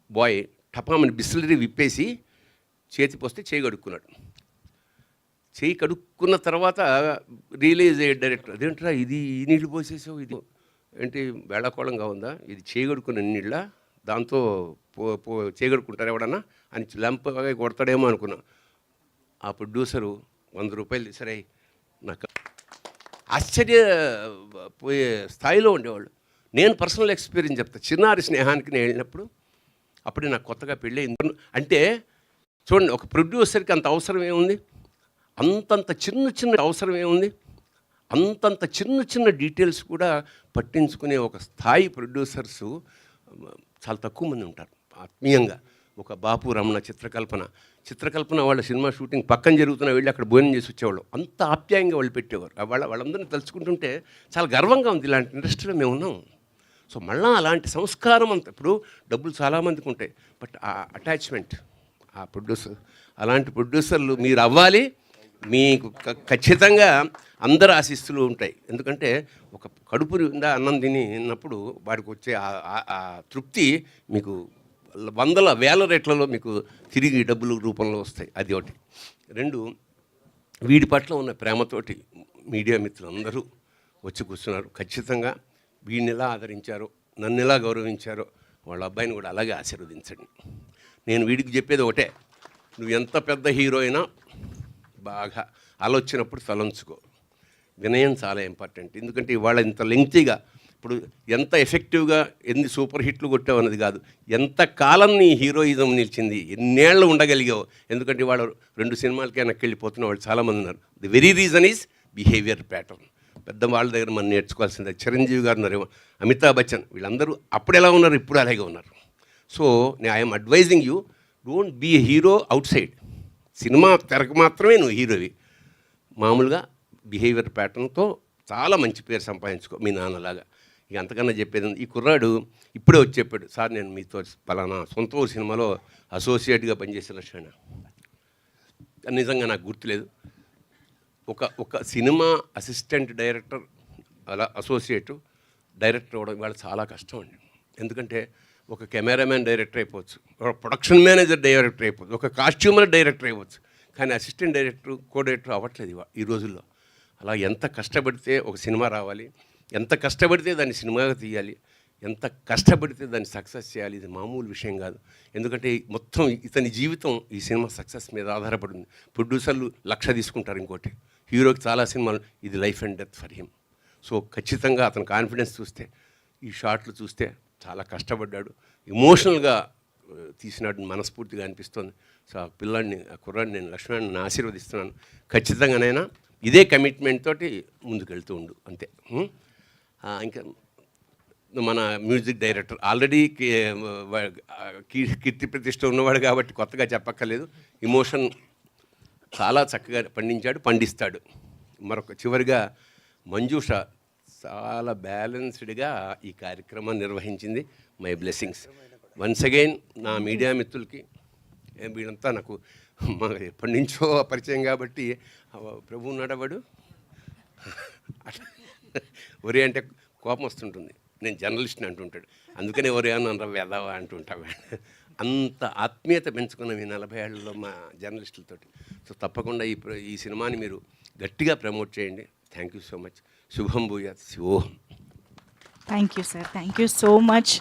బాయ్ టపామని బిస్లరీ విప్పేసి చేతి పోస్తే చేయి కడుక్కున్నాడు. చేయి కడుక్కున్న తర్వాత రియలైజ్ అయ్యే డైరెక్టర్, అదేంట్రా ఇది ఈ నీళ్ళు పోసేసావు, ఇది ఏంటి వేళాకోళంగా ఉందా, ఇది చేయి కడుక్కున్న నీళ్ళ, దాంతో చేయి కడుక్కుంటారు ఎవడన్నా అని లంపగా కొడతాడేమో అనుకున్నా. ఆ ప్రొడ్యూసరు 100 రూపాయలు సరే నాకు ఆశ్చర్యపోయే స్థాయిలో ఉండేవాళ్ళు. నేను పర్సనల్ ఎక్స్పీరియన్స్ చెప్తా. చిన్నారి స్నేహానికి నేను వెళ్ళినప్పుడు అప్పుడే నాకు కొత్తగా పెళ్ళయింది. అంటే చూడండి, ఒక ప్రొడ్యూసర్కి అంత అవసరం ఏముంది, అంతంత చిన్న అవసరం ఏముంది, అంతంత చిన్న డీటెయిల్స్ కూడా పట్టించుకునే ఒక స్థాయి ప్రొడ్యూసర్సు చాలా తక్కువ మంది ఉంటారు. ఆత్మీయంగా ఒక బాపు రమణ చిత్రకల్పన వాళ్ళ సినిమా షూటింగ్ పక్కన జరుగుతున్న వెళ్ళి అక్కడ భోజనం చేసి వచ్చేవాళ్ళు. అంత ఆప్యాయంగా వాళ్ళు పెట్టేవారు. వాళ్ళందరినీ తలుచుకుంటుంటే చాలా గర్వంగా ఉంది. ఇలాంటి ఇండస్ట్రీలో మేము ఉన్నాం. సో మళ్ళీ అలాంటి సంస్కారం అంత. ఇప్పుడు డబ్బులు చాలామందికి ఉంటాయి, బట్ ఆ అటాచ్మెంట్, ఆ ప్రొడ్యూసర్, అలాంటి ప్రొడ్యూసర్లు మీరు అవ్వాలి. మీకు ఖచ్చితంగా అందరు ఆశీస్సులు ఉంటాయి. ఎందుకంటే ఒక కడుపు నిండా అన్నం తిన్నప్పుడు వాడికి వచ్చే ఆ తృప్తి మీకు వందల వేల రెట్లలో మీకు తిరిగి డబ్బుల రూపంలో వస్తాయి. అది ఒకటి. 2, వీడి పట్ల ఉన్న ప్రేమతోటి మీడియా మిత్రులందరూ వచ్చి కూర్చున్నారు. ఖచ్చితంగా వీడిని ఎలా ఆదరించారో, నన్ను ఎలా గౌరవించారో వాళ్ళ అబ్బాయిని కూడా అలాగే ఆశీర్వదించండి. నేను వీడికి చెప్పేది ఒకటే, నువ్వు ఎంత పెద్ద హీరో అయినా బాగా ఆలోచనప్పుడు తలంచుకో. వినయం చాలా ఇంపార్టెంట్. ఎందుకంటే ఇవాళ ఇంత లెంగ్తీగా, ఇప్పుడు ఎంత ఎఫెక్టివ్గా ఎన్ని సూపర్ హిట్లు కొట్టావు అన్నది కాదు, ఎంత కాలం నీ హీరోయిజం నిలిచింది, ఎన్నేళ్ళు ఉండగలిగావు. ఎందుకంటే ఇవాళ 2 సినిమాలకే వెనక్కి వెళ్ళిపోతున్న వాళ్ళు చాలామంది ఉన్నారు. The very reason is behaviour pattern. పెద్దవాళ్ళ దగ్గర మనం నేర్చుకోవాల్సిందే. చిరంజీవి గారు ఉన్నారు, అమితాబ్ బచ్చన్, వీళ్ళందరూ అప్పుడు ఎలా ఉన్నారు, ఇప్పుడు అలాగే ఉన్నారు. So I'm advising you, don't be a hero outside. Cinema తెరకు మాత్రమే నువ్వు హీరోవి. మామూలుగా బిహేవియర్ ప్యాటర్న్తో చాలా మంచి పేరు సంపాదించుకో, మీ నాన్నలాగా. ఇక అంతకన్నా చెప్పేది ఈ కుర్రాడు ఇప్పుడే వచ్చి చెప్పాడు, సార్ నేను మీతో పలానా సొంత ఊరు సినిమాలో అసోసియేట్గా పనిచేసిన లక్షణ. నిజంగా నాకు గుర్తులేదు. ఒక సినిమా అసిస్టెంట్ డైరెక్టర్ అలా అసోసియేటు డైరెక్టర్ అవ్వడం ఇవాళ చాలా కష్టం అండి. ఎందుకంటే ఒక కెమెరామ్యాన్ డైరెక్టర్ అయిపోవచ్చు, ఒక ప్రొడక్షన్ మేనేజర్ డైరెక్టర్ అయిపోవచ్చు, ఒక కాస్ట్యూమర్ డైరెక్టర్ అయిపోవచ్చు. కానీ అసిస్టెంట్ డైరెక్టర్, కో డైరెక్టర్ అవ్వట్లేదు ఈ రోజుల్లో. అలా ఎంత కష్టపడితే ఒక సినిమా రావాలి, ఎంత కష్టపడితే దాన్ని సినిమాగా తీయాలి, ఎంత కష్టపడితే దాన్ని సక్సెస్ చేయాలి. ఇది మామూలు విషయం కాదు. ఎందుకంటే మొత్తం ఇతని జీవితం ఈ సినిమా సక్సెస్ మీద ఆధారపడింది. ప్రొడ్యూసర్లు 1,00,000 తీసుకుంటారు, ఇంకోటి హీరోకి చాలా సినిమాలు, ఇది life and death for him. So ఖచ్చితంగా అతని కాన్ఫిడెన్స్ చూస్తే, ఈ షాట్లు చూస్తే చాలా కష్టపడ్డాడు, ఎమోషనల్గా తీసినాడు మనస్ఫూర్తిగా అనిపిస్తుంది. సో ఆ పిల్లాడిని, ఆ కుర్రాడిని, నేను లక్ష్మణ్ని ఆశీర్వదిస్తున్నాను. ఖచ్చితంగానైనా ఇదే కమిట్మెంట్ తోటి ముందుకెళ్తూ ఉండు, అంతే. ఇంకా మన మ్యూజిక్ డైరెక్టర్ ఆల్రెడీ కీర్తి ప్రతిష్ట ఉన్నవాడు కాబట్టి కొత్తగా చెప్పక్కర్లేదు. ఇమోషన్ చాలా చక్కగా పండిస్తాడు. మరొక చివరిగా మంజుష చాలా బ్యాలెన్స్డ్గా ఈ కార్యక్రమాన్ని నిర్వహించింది. My blessings once again. నా మీడియా మిత్రులకి వీళ్ళంతా నాకు ఎప్పటి నుంచో పరిచయం కాబట్టి ప్రభు నడవడు ఒరే అంటే కోపం వస్తుంటుంది. నేను జర్నలిస్ట్ని అంటుంటాడు, అందుకనే ఒరే అని వెదవా అంటుంటాడు. అంత ఆత్మీయత పెంచుకున్నాం ఈ 40 ఏళ్లలో మా జర్నలిస్టులతోటి. సో తప్పకుండా ఈ సినిమాని మీరు గట్టిగా ప్రమోట్ చేయండి. Thank you so much. శుభం భూయాత్. శివోహం. Thank you sir, thank you so much.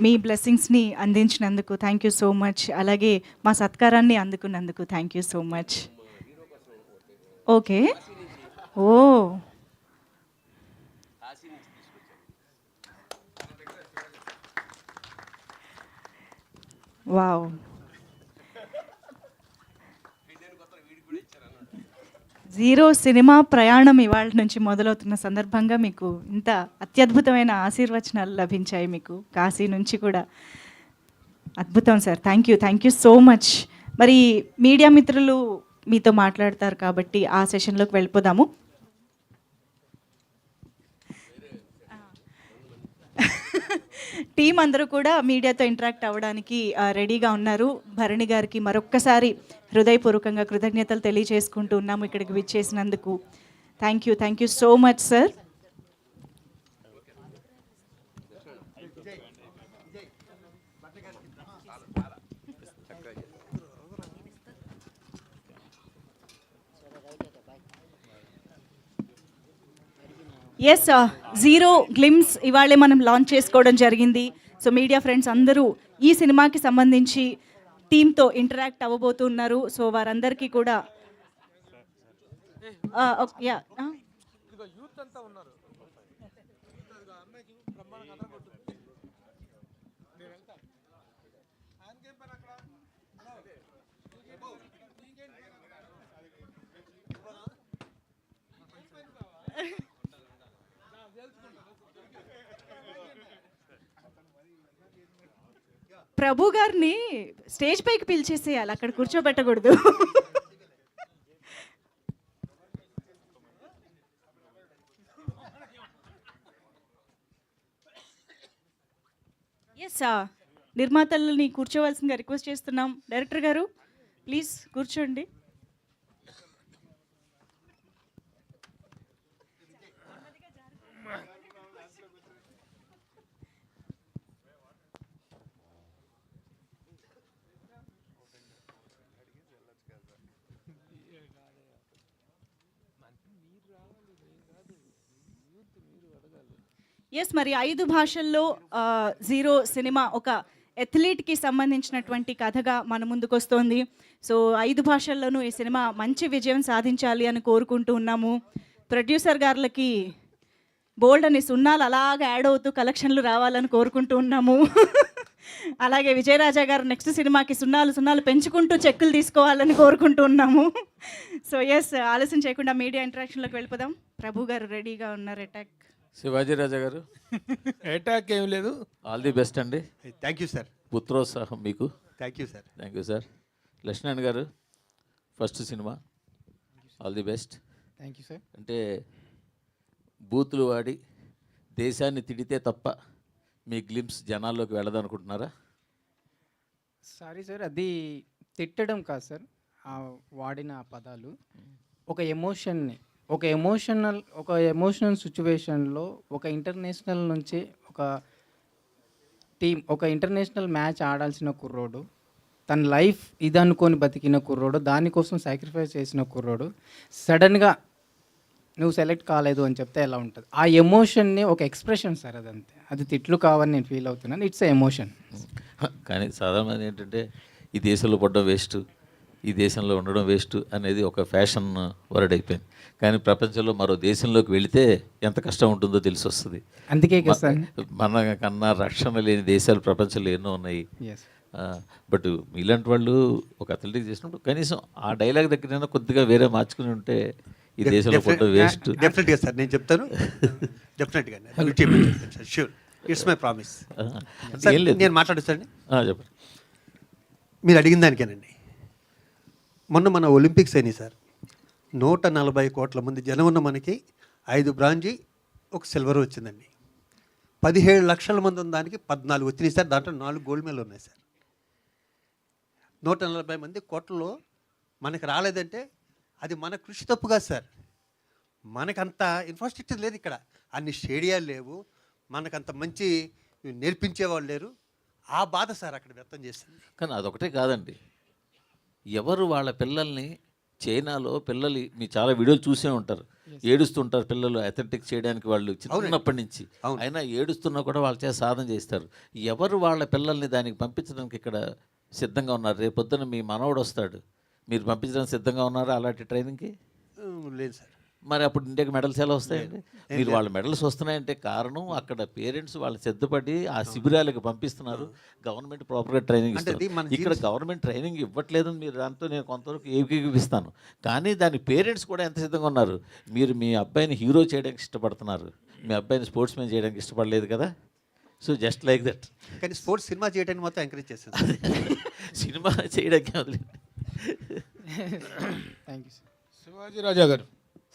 మీ బ్లెస్సింగ్స్ని అందించినందుకు థ్యాంక్ యూ సో మచ్. అలాగే మా సత్కారాన్ని అందుకున్నందుకు thank you so much. Okay. Oh wow. Zero cinema ప్రయాణం ఇవాళ నుంచి మొదలవుతున్న సందర్భంగా మీకు ఇంత అత్యద్భుతమైన ఆశీర్వచనాలు లభించాయి మీకు కాశీ నుంచి కూడా. అద్భుతం sir, thank you so much. మరి మీడియా మిత్రులు మీతో మాట్లాడతారు కాబట్టి ఆ సెషన్లోకి వెళ్ళిపోదాము. టీం అందరూ కూడా మీడియాతో ఇంటరాక్ట్ అవ్వడానికి రెడీగా ఉన్నారు. భరణి గారికి మరొక్కసారి హృదయపూర్వకంగా కృతజ్ఞతలు తెలియజేసుకుంటూ ఉన్నాము ఇక్కడికి విచ్చేసినందుకు. Thank you so much sir. Yes, zero glimpse ఇవాళే మనం లాంచ్ చేసుకోవడం జరిగింది. సో మీడియా ఫ్రెండ్స్ అందరూ ఈ సినిమాకి సంబంధించి టీంతో ఇంటరాక్ట్ అవ్వబోతున్నారు. సో వారందరికీ కూడా ప్రభు గారిని స్టేజ్ పైకి పిలిచేసేయాలి, అక్కడ కూర్చోబెట్టకూడదు. ఎస్, నిర్మాతల్ని కూర్చోవలసిందిగా రిక్వెస్ట్ చేస్తున్నాం. డైరెక్టర్ గారు ప్లీజ్ కూర్చోండి. ఎస్, మరి 5 భాషల్లో జీరో సినిమా ఒక ఎథ్లీట్కి సంబంధించినటువంటి కథగా మన ముందుకు వస్తోంది. సో 5 భాషల్లోనూ ఈ సినిమా మంచి విజయం సాధించాలి అని కోరుకుంటూ ఉన్నాము. ప్రొడ్యూసర్ గారులకి బోల్డ్ అని సున్నాలు అలాగా యాడ్ అవుతూ కలెక్షన్లు రావాలని కోరుకుంటూ ఉన్నాము. అలాగే విజయరాజా గారు నెక్స్ట్ సినిమాకి సున్నాలు పెంచుకుంటూ చెక్కులు తీసుకోవాలని కోరుకుంటూ ఉన్నాము. సో ఎస్, ఆలస్యం చేయకుండా మీడియా ఇంటరాక్షన్లోకి వెళ్ళిపోదాం. ప్రభు గారు రెడీగా ఉన్నారు. అటాక్ శివాజీ రాజా గారు. అటాక్ ఏం లేదు. ఆల్ ది బెస్ట్ అండి. Thank you sir. పుత్రోత్సాహం మీకు. Thank you sir. Thank you sir. Lakshman గారు first cinema, all the best. Thank you sir. అంటే బూతులు వాడి దేశాన్ని తిడితే తప్ప మీ గ్లిమ్స్ జనాల్లోకి వెళ్ళదనుకుంటున్నారా? సారీ సార్, అది తిట్టడం కాదు సార్. వాడిన పదాలు ఒక ఎమోషన్ని ఒక ఎమోషనల్ సిచ్యువేషన్లో ఒక ఇంటర్నేషనల్ నుంచి ఒక ఇంటర్నేషనల్ మ్యాచ్ ఆడాల్సిన కుర్రోడు, తన లైఫ్ ఇదనుకొని బతికిన కుర్రోడు, దానికోసం సాక్రిఫైస్ చేసిన కుర్రోడు సడన్గా నువ్వు సెలెక్ట్ కాలేదు అని చెప్తే ఎలా ఉంటుంది? ఆ ఎమోషన్ని ఒక ఎక్స్ప్రెషన్ సార్, అదంతే. అది తిట్లు కావని నేను ఫీల్ అవుతున్నాను. It's emotion. కానీ సాధారణంగా ఏంటంటే ఈ దేశంలో పడడం వేస్ట్, ఈ దేశంలో ఉండడం వేస్ట్ అనేది ఒక ఫ్యాషన్ వర్డ్ అయిపోయింది. కానీ ప్రపంచంలో మరో దేశంలోకి వెళితే ఎంత కష్టం ఉంటుందో తెలిసి వస్తుంది. అందుకే మన కన్నా రక్షణ లేని దేశాలు ప్రపంచంలో ఎన్నో ఉన్నాయి. బట్ ఇలాంటి వాళ్ళు ఒక అథ్లెటిక్ చేసినప్పుడు కనీసం ఆ డైలాగ్ దగ్గర కొద్దిగా వేరే మార్చుకుని ఉంటే ఈ దేశంలో పుట్టడం వేస్ట్. డెఫినెట్గా సార్ నేను చెప్తాను. డెఫినెట్గా షూర్, ఇట్స్ మై ప్రామిస్. ఏం లేదు. నేను మాట్లాడొచ్చండి. చెప్పండి. మీరు అడిగిన దానికేనండి. మొన్న మన ఒలింపిక్స్ అయినాయి సార్. 140 కోట్ల మంది జనం ఉన్న మనకి 5 బ్రాంజీ, 1 సిల్వర్ వచ్చిందండి. 17 లక్షల మంది ఉన్న దానికి 14 వచ్చినాయి సార్. దాంట్లో 4 గోల్డ్ మెడల్ ఉన్నాయి సార్. 140 మంది కోట్లలో మనకి రాలేదంటే అది మన కృషి తప్పు కాదు సార్. మనకంత ఇన్ఫ్రాస్ట్రక్చర్ లేదు ఇక్కడ, అన్ని స్టేడియాలు లేవు, మనకంత మంచి నేర్పించేవాళ్ళు లేరు. ఆ బాధ సార్ అక్కడ వ్యక్తం చేస్తుంది. కానీ అదొకటే కాదండి, ఎవరు వాళ్ళ పిల్లల్ని, చైనాలో పిల్లలు మీరు చాలా వీడియోలు చూసే ఉంటారు, ఏడుస్తుంటారు పిల్లలు అథ్లెటిక్స్ చేయడానికి, వాళ్ళు చిన్నప్పటి నుంచి అయినా ఏడుస్తున్నా కూడా వాళ్ళ చేత సాధన చేస్తారు. ఎవరు వాళ్ళ పిల్లల్ని దానికి పంపించడానికి ఇక్కడ సిద్ధంగా ఉన్నారు? రేపొద్దున మీ మనవడు వస్తాడు, మీరు పంపించడానికి సిద్ధంగా ఉన్నారా అలాంటి ట్రైనింగ్కి? లేదు సార్. మరి అప్పుడు ఇండియాకి మెడల్స్ ఎలా వస్తాయండి? మీరు వాళ్ళ మెడల్స్ వస్తున్నాయంటే కారణం అక్కడ పేరెంట్స్ వాళ్ళు సిద్ధపడి ఆ శిబిరాలకు పంపిస్తున్నారు, గవర్నమెంట్ ప్రాపర్గా ట్రైనింగ్ ఇస్తుంది. ఇక్కడ గవర్నమెంట్ ట్రైనింగ్ ఇవ్వట్లేదని మీరు దాంతో నేను కొంతవరకు ఏకీభవిస్తాను. కానీ దాని పేరెంట్స్ కూడా ఎంత సిద్ధంగా ఉన్నారు? మీరు మీ అబ్బాయిని హీరో చేయడానికి ఇష్టపడుతున్నారు, మీ అబ్బాయిని స్పోర్ట్స్ మ్యాన్ చేయడానికి ఇష్టపడలేదు కదా. So just like that. కానీ స్పోర్ట్స్ సినిమా చేయడానికి మాత్రం ఎంకరేజ్ చేస్తాను. సినిమా చేయడానికి thank you sir. Shivaji Raja గారు.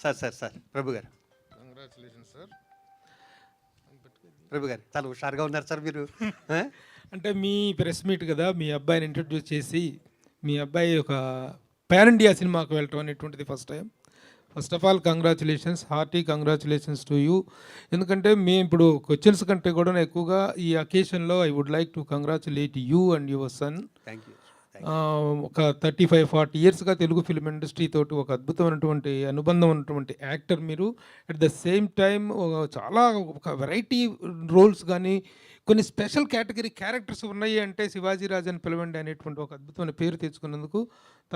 సార్ ప్రభు గారు. Congratulation sir. ప్రభు గారు చాలా హుషారుగా ఉన్నారు సార్ మీరు. అంటే మీ ప్రెస్ మీట్ కదా, మీ అబ్బాయిని ఇంట్రడ్యూస్ చేసి మీ అబ్బాయి ఒక పాన్ ఇండియా సినిమాకు వెళ్ళటం అనేటువంటిది first time. First of all congratulations, hearty congratulations to you. ఎందుకంటే మేము ఇప్పుడు క్వశ్చన్స్ కంటే కూడా ఎక్కువగా ఈ అకేషన్లో I would like to congratulate you and your son. Thank you. ఒక 35-40 ఇయర్స్గా తెలుగు ఫిల్మ్ ఇండస్ట్రీ తోటి ఒక అద్భుతమైనటువంటి అనుబంధం ఉన్నటువంటి యాక్టర్ మీరు. అట్ ద సేమ్ టైం చాలా ఒక వెరైటీ రోల్స్ కానీ కొన్ని స్పెషల్ కేటగిరీ క్యారెక్టర్స్ ఉన్నాయి అంటే శివాజీ రాజన్ పిలవండి అనేటువంటి ఒక అద్భుతమైన పేరు తెచ్చుకున్నందుకు,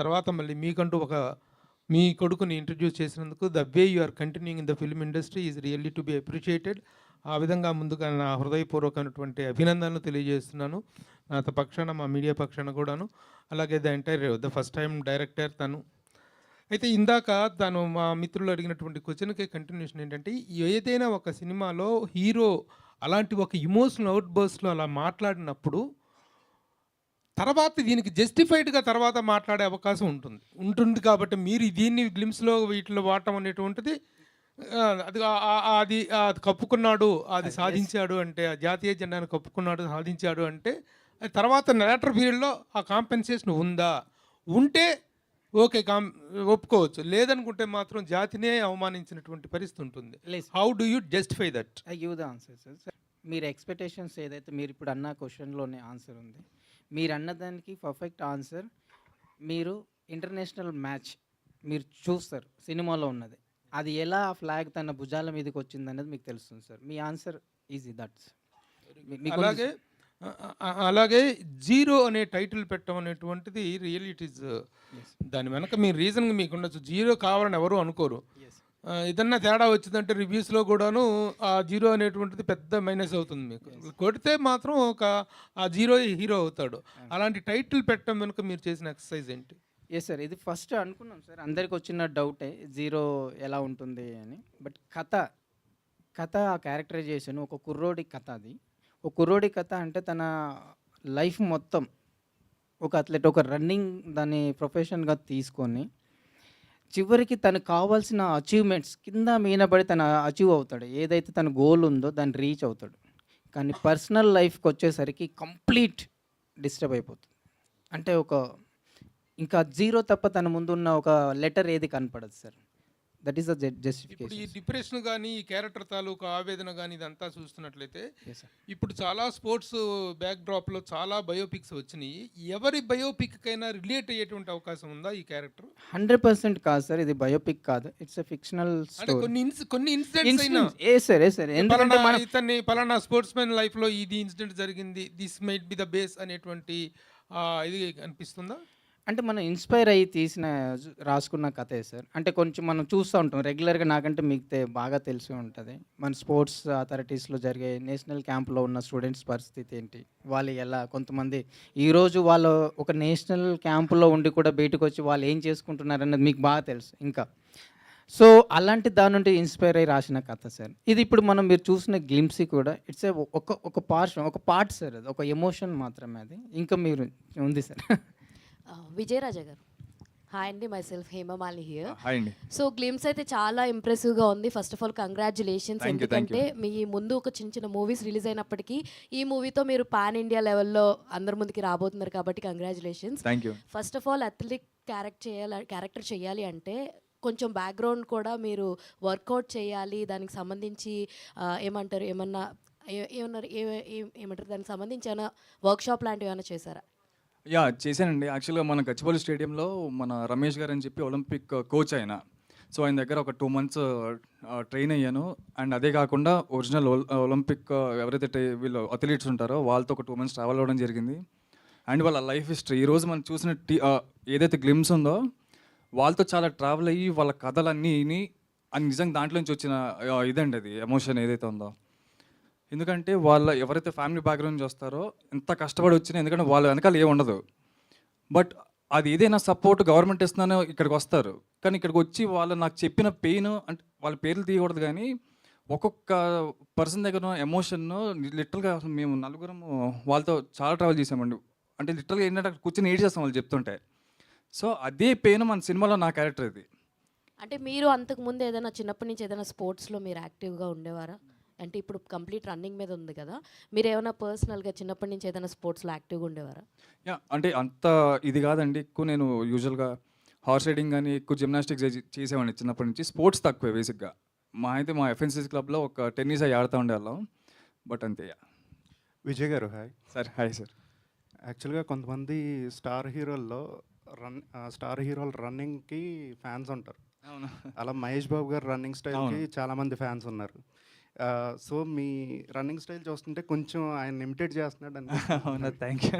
తర్వాత మళ్ళీ మీకంటూ ఒక మీ కొడుకుని ఇంట్రడ్యూస్ చేసినందుకు, the way you are continuing in the film industry is really to be appreciated. ఆ విధంగా ముందుగా నా హృదయపూర్వకమైనటువంటి అభినందనలు తెలియజేస్తున్నాను నా పక్షాన, మా మీడియా పక్షాన కూడాను. అలాగే ద ఫస్ట్ టైం డైరెక్టర్ తను. అయితే ఇందాక తను మా మిత్రులు అడిగినటువంటి క్వశ్చన్కే కంటిన్యూషన్ ఏంటంటే, ఏదైనా ఒక సినిమాలో హీరో అలాంటి ఒక ఇమోషనల్ అవుట్ బర్స్లో అలా మాట్లాడినప్పుడు తర్వాత దీనికి జస్టిఫైడ్గా తర్వాత మాట్లాడే అవకాశం ఉంటుంది కాబట్టి మీరు దీన్ని గ్లిమ్స్లో వీటిలో వాడటం అనేటువంటిది అది కప్పుకున్నాడు, అది సాధించాడు అంటే, ఆ జాతీయ జెండాను కప్పుకున్నాడు, సాధించాడు అంటే తర్వాత లేటర్ పీరియడ్లో ఆ కాంపెన్సేషన్ ఉంటే ఓకే ఒప్పుకోవచ్చు, లేదనుకుంటే మాత్రం జాతినే అవమానించినటువంటి పరిస్థితి ఉంటుంది. How do you justify that? I give the answer sir. మీరు ఎక్స్పెక్టేషన్స్ ఏదైతే మీరు ఇప్పుడు అన్న క్వశ్చన్లోనే ఆన్సర్ ఉంది. మీరు అన్నదానికి పర్ఫెక్ట్ ఆన్సర్. మీరు ఇంటర్నేషనల్ మ్యాచ్ మీరు చూస్తారు సినిమాలో ఉన్నది, అది ఎలా ఆ ఫ్లాగ్ తన భుజాల మీదకి వచ్చింది అనేది మీకు తెలుస్తుంది sir. Me answer easy that's. అలాగే జీరో అనే టైటిల్ పెట్టడం అనేటువంటిది రియల్ ఇట్ ఈస్, దాని వెనక మీ రీజన్ మీకు ఉండొచ్చు. జీరో కావాలని ఎవరు అనుకోరు. ఏదన్నా తేడా వచ్చిందంటే రివ్యూస్లో కూడాను ఆ జీరో అనేటువంటిది పెద్ద మైనస్ అవుతుంది. మీకు కొడితే మాత్రం ఆ జీరో హీరో అవుతాడు. అలాంటి టైటిల్ పెట్టడం వెనుక మీరు చేసిన ఎక్సర్సైజ్ ఏంటి? ఎస్ సార్, ఇది ఫస్ట్ అనుకున్నాం సార్, అందరికి వచ్చిన డౌటే జీరో ఎలా ఉంటుంది అని. బట్ కథ ఆ క్యారెక్టరైజేషన్ ఒక కుర్రోడి కథ. అది ఒక కుర్రోడి కథ అంటే తన లైఫ్ మొత్తం ఒక అథ్లెట్, ఒక రన్నింగ్ దాన్ని ప్రొఫెషన్గా తీసుకొని చివరికి తనకు కావాల్సిన అచీవ్మెంట్స్ కింద మీనబడి తను అచీవ్ అవుతాడు. ఏదైతే తన గోల్ ఉందో దాన్ని రీచ్ అవుతాడు. కానీ పర్సనల్ లైఫ్కి వచ్చేసరికి కంప్లీట్ డిస్టర్బ్ అయిపోతుంది. అంటే ఇంకా జీరో తప్ప తన ముందున్న ఒక లెటర్ ఏది కనపడదు sir. That is the justification. ఇప్పుడు ఈ డిప్రెషన్ కానీ ఈ క్యారెక్టర్ తాలూకు ఆవేదన కానీ ఇదంతా చూస్తున్నట్లయితే ఇప్పుడు చాలా స్పోర్ట్స్ బ్యాక్డ్రాప్లో చాలా బయోపిక్స్ వచ్చినాయి. ఎవరి బయోపిక్ కైనా రిలేట్ అయ్యేటువంటి అవకాశం ఉందా ఈ క్యారెక్టర్? 100% కాదు సార్, ఇది బయోపిక్ కాదు, ఇట్స్ ఎ ఫిక్షనల్ స్టోరీ. కొన్ని ఇన్సిడెంట్స్ అయినా ఇతన్ని పలానా స్పోర్ట్స్ మెన్ లైఫ్లో ఇది ఇన్సిడెంట్ జరిగింది, this might be the base అనేటువంటి ఇది అనిపిస్తుందా? అంటే మనం ఇన్స్పైర్ అయ్యి రాసుకున్న కథే సార్. అంటే కొంచెం మనం చూస్తూ ఉంటాం రెగ్యులర్గా, నాకంటే మీకు బాగా తెలిసి ఉంటుంది మన స్పోర్ట్స్ అథారిటీస్లో జరిగే నేషనల్ క్యాంప్లో ఉన్న స్టూడెంట్స్ పరిస్థితి ఏంటి, వాళ్ళు ఎలా, కొంతమంది ఈరోజు వాళ్ళు ఒక నేషనల్ క్యాంపులో ఉండి కూడా బయటకు వచ్చి వాళ్ళు ఏం చేసుకుంటున్నారు అన్నది మీకు బాగా తెలుసు. ఇంకా సో అలాంటి దాని నుండి ఇన్స్పైర్ అయ్యి రాసిన కథ సార్. ఇది ఇప్పుడు మీరు చూసిన గ్లింప్సీ కూడా ఇట్స్ ఏ ఒక పార్ట్ సార్, అది ఒక ఎమోషన్ మాత్రమే, అది ఇంకా మీరు ఉంది సార్. విజయరాజ గారు, హాయ్ అండి, myself Hemamalini here. Hi అండి. సో గ్లిమ్స్ అయితే చాలా ఇంప్రెసివ్గా ఉంది. ఫస్ట్ ఆఫ్ ఆల్ కంగ్రాచులేషన్స్, ఎందుకంటే మీ ముందు ఒక చిన్న చిన్న మూవీస్ రిలీజ్ అయినప్పటికీ ఈ మూవీతో మీరు పాన్ ఇండియా లెవెల్లో అందరి ముందుకి రాబోతున్నారు, కాబట్టి congratulations. Thank you. First of all athletic character చేయాలి అంటే కొంచెం బ్యాక్గ్రౌండ్ కూడా మీరు వర్కౌట్ చేయాలి. దానికి సంబంధించి ఏమంటారు దానికి సంబంధించి ఏమైనా వర్క్షాప్ లాంటివి ఏమైనా చేశారా? యా, చేశానండి. యాక్చువల్గా మన గచ్చిబౌలి స్టేడియంలో మన రమేష్ గారు అని చెప్పి ఒలింపిక్ కోచ్ ఆయన. సో ఆయన దగ్గర ఒక 2 months ట్రైన్ అయ్యాను. అండ్ అదే కాకుండా ఒరిజినల్ ఒలింపిక్ ఎవరైతే వీళ్ళు అథ్లీట్స్ ఉంటారో వాళ్ళతో ఒక 2 months ట్రావెల్ అవ్వడం జరిగింది. అండ్ వాళ్ళ లైఫ్ హిస్టరీ ఈరోజు మనం చూసిన ఏదైతే గ్లిమ్స్ ఉందో వాళ్ళతో చాలా ట్రావెల్ అయ్యి వాళ్ళ కథలన్నీ అని నిజంగా దాంట్లోంచి వచ్చిన ఇదండి అది ఎమోషన్ ఏదైతే ఉందో. ఎందుకంటే వాళ్ళ ఎవరైతే ఫ్యామిలీ బ్యాక్గ్రౌండ్ నుంచి వస్తారో ఎంత కష్టపడి వచ్చినా, ఎందుకంటే వాళ్ళ వెనకాల ఏమి ఉండదు, బట్ అది ఏదైనా సపోర్ట్ గవర్నమెంట్ ఇస్తున్నానో ఇక్కడికి వస్తారు. కానీ ఇక్కడికి వచ్చి వాళ్ళు నాకు చెప్పిన పెయిన్, అంటే వాళ్ళ పేర్లు తీయకూడదు కానీ ఒక్కొక్క పర్సన్ దగ్గర ఎమోషన్ను లిటరల్గా మేము 4 వాళ్ళతో చాలా ట్రావెల్ చేసామండి. అంటే లిటరల్గా ఏంటంటే అక్కడ కూర్చొని ఏడ్ చేస్తాం వాళ్ళు చెప్తుంటే. సో అదే పెయిన్ మన సినిమాలో నా క్యారెక్టర్ ఇది. అంటే మీరు అంతకుముందు ఏదైనా చిన్నప్పటి నుంచి ఏదైనా స్పోర్ట్స్లో మీరు యాక్టివ్గా ఉండేవారా? అంటే ఇప్పుడు కంప్లీట్ రన్నింగ్ మీద ఉంది కదా, మీరు ఏమైనా పర్సనల్గా చిన్నప్పటి నుంచి ఏదైనా స్పోర్ట్స్లో యాక్టివ్గా ఉండేవారా? యా, అంటే అంత ఇది కాదండి. ఎక్కువ నేను యూజువల్గా హార్స్ రైడింగ్ కానీ ఎక్కువ జిమ్నాస్టిక్స్ చేసేవాడిని చిన్నప్పటి నుంచి. స్పోర్ట్స్ తక్కువే బేసిక్గా. అయితే మా FNCC క్లబ్లో ఒక టెన్నిస్ అవి ఆడుతూ ఉండేవాళ్ళం, బట్ అంతే. విజయ్ గారు హాయ్. Sir hi sir. యాక్చువల్గా కొంతమంది స్టార్ హీరోలు రన్నింగ్కి ఫ్యాన్స్ ఉంటారు. అవును. అలా మహేష్ బాబు గారు రన్నింగ్ స్టైల్కి చాలామంది ఫ్యాన్స్ ఉన్నారు. సో మీ రన్నింగ్ స్టైల్ చూస్తుంటే కొంచెం ఆయన ఇమిటేట్ చేస్తున్నాడు అని. అవునా, థ్యాంక్ యూ.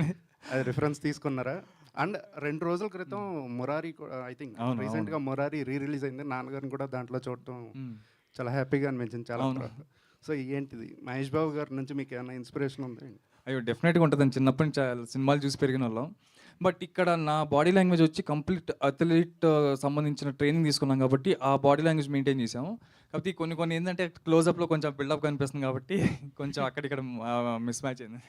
అది రిఫరెన్స్ తీసుకున్నారా? అండ్ 2 రోజుల క్రితం మురారి ఐ థింక్ రీసెంట్గా మురారి రిలీజ్ అయింది. నాన్నగారిని కూడా దాంట్లో చూడటం చాలా హ్యాపీగా అనిపించింది చాలా. సో ఏంటిది మహేష్ బాబు గారి నుంచి మీకు ఏమైనా ఇన్స్పిరేషన్ ఉంది? అయ్యో, డెఫినెట్గా ఉంటుందండి. చిన్నప్పటి నుంచి సినిమాలు చూసి పెరిగిన వాళ్ళం. బట్ ఇక్కడ నా బాడీ లాంగ్వేజ్ వచ్చి కంప్లీట్ అథ్లీట్ సంబంధించిన ట్రైనింగ్ తీసుకున్నాం కాబట్టి ఆ బాడీ లాంగ్వేజ్ మెయింటైన్ చేసాము. కాబట్టి కొన్ని ఏంటంటే క్లోజప్లో కొంచెం బిల్డప్ కనిపిస్తుంది కాబట్టి కొంచెం అక్కడిక్కడ మిస్ మ్యాచ్ అయింది.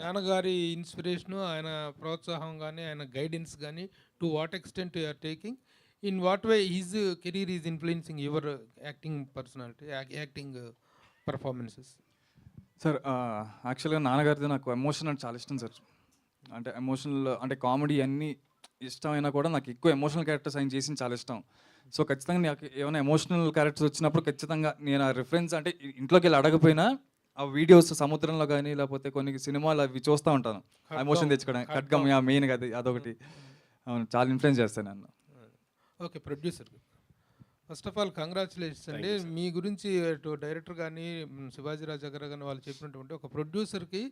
నాన్నగారి ఇన్స్పిరేషను, ఆయన ప్రోత్సాహం కానీ, ఆయన గైడెన్స్ కానీ, to what extent you are taking, in what way his career is influencing your acting personality, acting performances? Sir యాక్చువల్గా నాన్నగారిది నాకు ఎమోషన్ అంటే చాలా ఇష్టం సార్. అంటే ఎమోషనల్, అంటే కామెడీ అన్నీ ఇష్టమైనా కూడా నాకు ఎక్కువ ఎమోషనల్ క్యారెక్టర్స్ ఆయన చేసింది చాలా ఇష్టం. సో ఖచ్చితంగా నాకు ఏమైనా ఎమోషనల్ క్యారెక్టర్స్ వచ్చినప్పుడు ఖచ్చితంగా నేను ఆ రిఫరెన్స్, అంటే ఇంట్లోకి వెళ్ళి అడగపోయినా ఆ వీడియోస్ సముద్రంలో కానీ లేకపోతే కొన్ని సినిమాలు అవి చూస్తూ ఉంటాను ఎమోషన్ తెచ్చుకోవడానికి. ఖడ్గం మెయిన్గా అదొకటి. అవును, చాలా ఇన్ఫ్లుయెన్స్ చేస్తాను నన్ను. Okay, producer first of all congratulations అండి. మీ గురించి అటు డైరెక్టర్ కానీ శివాజీ రాజా గారు కానీ వాళ్ళు చెప్పినటువంటి ఒక ప్రొడ్యూసర్కి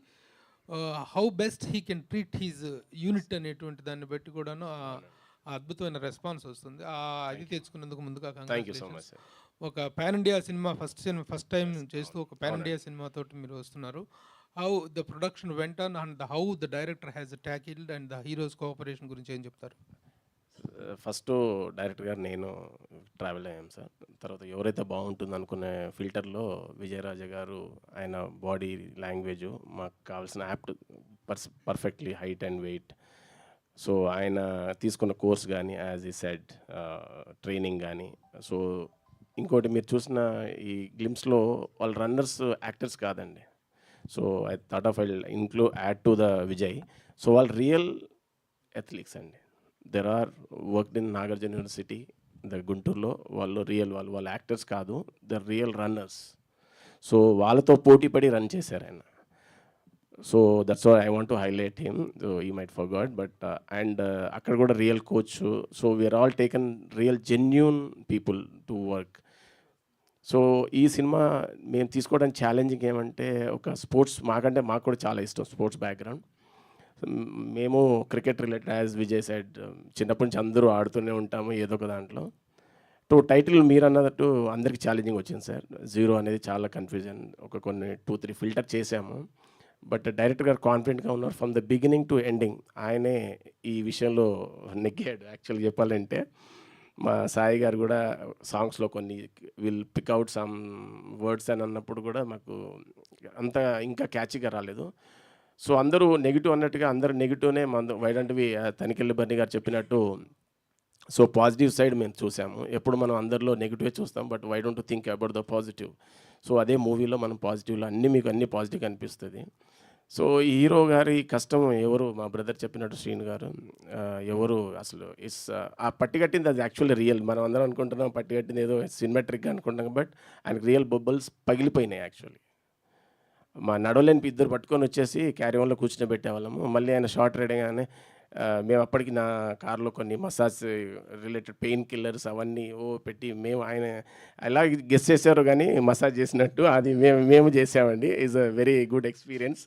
how best he can treat his unit అనేటువంటి దాన్ని బట్టి కూడాను అద్భుతమైన రెస్పాన్స్ వస్తుంది. అది తెచ్చుకున్నందుకు ముందుగా కంగ్రాచులేషన్స్. ఒక pan India cinema first time చేస్తూ ఒక పాన్ ఇండియా సినిమాతో మీరు వస్తున్నారు. How the production went on and how the director has tackled and the heroes cooperation గురించి ఏం చెప్తారు? ఫస్ట్ డైరెక్టర్ గారు నేను ట్రావెల్ అయ్యాం సార్. తర్వాత ఎవరైతే బాగుంటుంది అనుకునే ఫిల్టర్లో విజయరాజ గారు ఆయన బాడీ లాంగ్వేజ్ మాకు కావాల్సిన apt perfectly height and weight. So ఆయన తీసుకున్న కోర్స్ కానీ యాజ్ ఈ సెడ్ ట్రైనింగ్ కానీ. సో ఇంకోటి మీరు చూసిన ఈ గ్లిమ్స్లో వాళ్ళు రన్నర్స్ యాక్టర్స్ కాదండి. So I thought of I add to the Vijay. So వాళ్ళు రియల్ అథ్లీట్స్ అండి. There are worked in Nagarjuna university the గుంటూరులో. వాళ్ళు యాక్టర్స్ కాదు, దర్ రియల్ రన్నర్స్. సో వాళ్ళతో పోటీ పడి రన్ చేశారు ఆయన. So that's why I want to highlight him. So you might forgot but and అక్కడ కూడా real coach. So we are all taken real genuine people to work. So ఈ cinema మేము తీసుకోవడానికి ఛాలెంజింగ్ ఏమంటే ఒక స్పోర్ట్స్ మాకు కూడా చాలా ఇష్టం స్పోర్ట్స్ బ్యాక్గ్రౌండ్. మేము cricket related as Vijay side చిన్నప్పటి నుంచి అందరూ ఆడుతూనే ఉంటాము ఏదో ఒక దాంట్లో. టైటిల్ మీరు అన్నట్టు అందరికీ ఛాలెంజింగ్ వచ్చింది సార్. 0 అనేది చాలా కన్ఫ్యూజన్. కొన్ని 2-3 ఫిల్టర్ చేసాము. బట్ డైరెక్టర్ గారు కాన్ఫిడెంట్గా ఉన్నారు from the beginning to ending. ఆయనే ఈ విషయంలో నెగ్గాడు యాక్చువల్గా చెప్పాలంటే. మా సాయి గారు కూడా సాంగ్స్లో కొన్ని విల్ పిక్అవుట్ సమ్ వర్డ్స్ అని అన్నప్పుడు కూడా మాకు అంత ఇంకా క్యాచీగా రాలేదు. సో అందరూ నెగిటివ్ అన్నట్టుగా అందరూ నెగిటివ్నే వైడంటివి తనికెళ్ళి బన్నీ గారు చెప్పినట్టు. సో పాజిటివ్ సైడ్ మేము చూసాము. ఎప్పుడు మనం అందరిలో నెగిటివే చూస్తాం, but why don't think about the positive. So అదే మూవీలో మనం పాజిటివ్లో మీకు అన్నీ పాజిటివ్ కనిపిస్తుంది. సో ఈ హీరో గారి కష్టం ఎవరు, మా బ్రదర్ చెప్పినట్టు శ్రీను గారు, ఎవరు అసలు ఆ పట్టికట్టింది అది యాక్చువల్లీ రియల్. మనం అందరం అనుకుంటున్నాం పట్టికట్టింది ఏదో సినిమాట్రిక్గా అనుకుంటాం, బట్ ఆయనకు రియల్ బొబ్బల్స్ పగిలిపోయినాయి యాక్చువల్లీ. మా నడవలేని ఇద్దరు పట్టుకొని వచ్చేసి క్యారీవన్లో కూర్చుని పెట్టేవాళ్ళము. మళ్ళీ ఆయన షార్ట్ రైడింగ్గానే మేము అప్పటికి నా కార్లో కొన్ని మసాజ్ రిలేటెడ్ పెయిన్ కిల్లర్స్ అవన్నీ పెట్టి మేము ఆయన ఎలా గెస్ చేశారు కానీ మసాజ్ చేసినట్టు అది మేము చేసామండి. Is a very good experience.